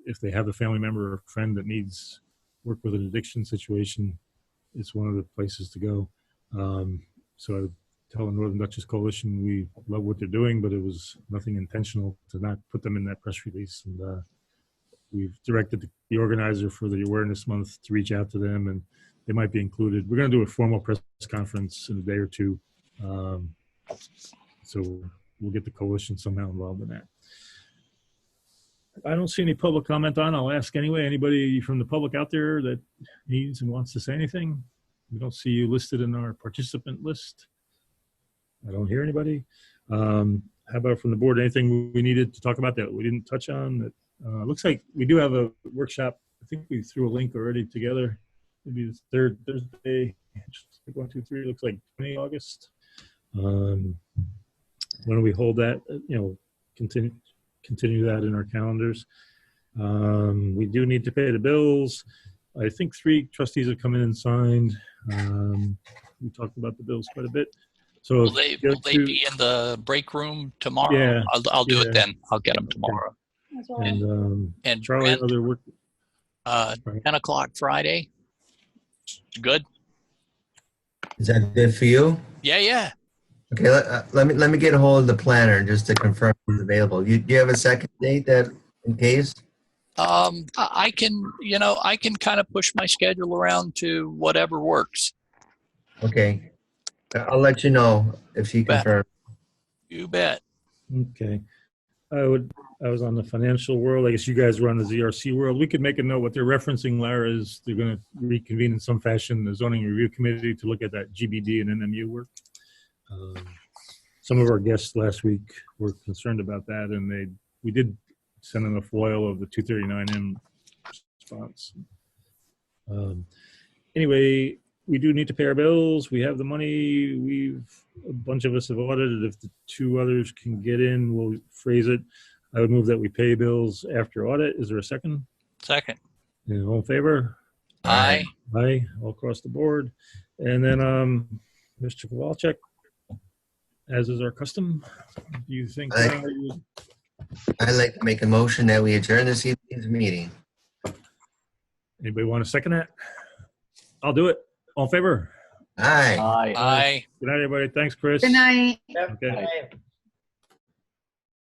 if they have a family member or friend that needs work with an addiction situation, it's one of the places to go. So I would tell the Northern Dutchess Coalition we love what they're doing, but it was nothing intentional to not put them in that press release. And we've directed the organizer for the Awareness Month to reach out to them, and they might be included. We're going to do a formal press conference in a day or two. So we'll get the coalition somehow involved in that. I don't see any public comment on. I'll ask anyway. Anybody from the public out there that needs and wants to say anything? We don't see you listed in our participant list. I don't hear anybody. How about from the board? Anything we needed to talk about that we didn't touch on? That looks like we do have a workshop. I think we threw a link already together. Maybe the third Thursday. 1, 2, 3. Looks like 20 August. When do we hold that? Continue that in our calendars. We do need to pay the bills. I think 3 trustees have come in and signed. We talked about the bills quite a bit. So Will they be in the break room tomorrow? Yeah, I'll do it then. I'll get them tomorrow. That's all. And Charlie, Brent, other work. 10 o'clock Friday. Good. Is that good for you? Yeah. Okay, let me get a hold of the planner just to confirm who's available. Do you have a second date that in case? I can kind of push my schedule around to whatever works. Okay, I'll let you know if she Bet. confirms. You bet. Okay. I was on the financial world. I guess you guys were on the ZRC world. We could make a note. What they're referencing, Lara, is they're going to reconvene in some fashion the zoning review committee to look at that GBD and NMU work. Some of our guests last week were concerned about that, and we did send them a foil of the 239M response. Anyway, we do need to pay our bills. We have the money. A bunch of us have audited. If the 2 others can get in, we'll phrase it. I would move that we pay bills after audit. Is there a second? Second. And all in favor? Aye. Aye, all across the board. And then Mr. Kowalczyk, as is our custom, do you think? I'd like to make a motion that we adjourn this evening's meeting. Anybody want to second that? I'll do it. All in favor? Aye. Aye. Aye. Good night, everybody. Thanks, Chris. Good night. Okay.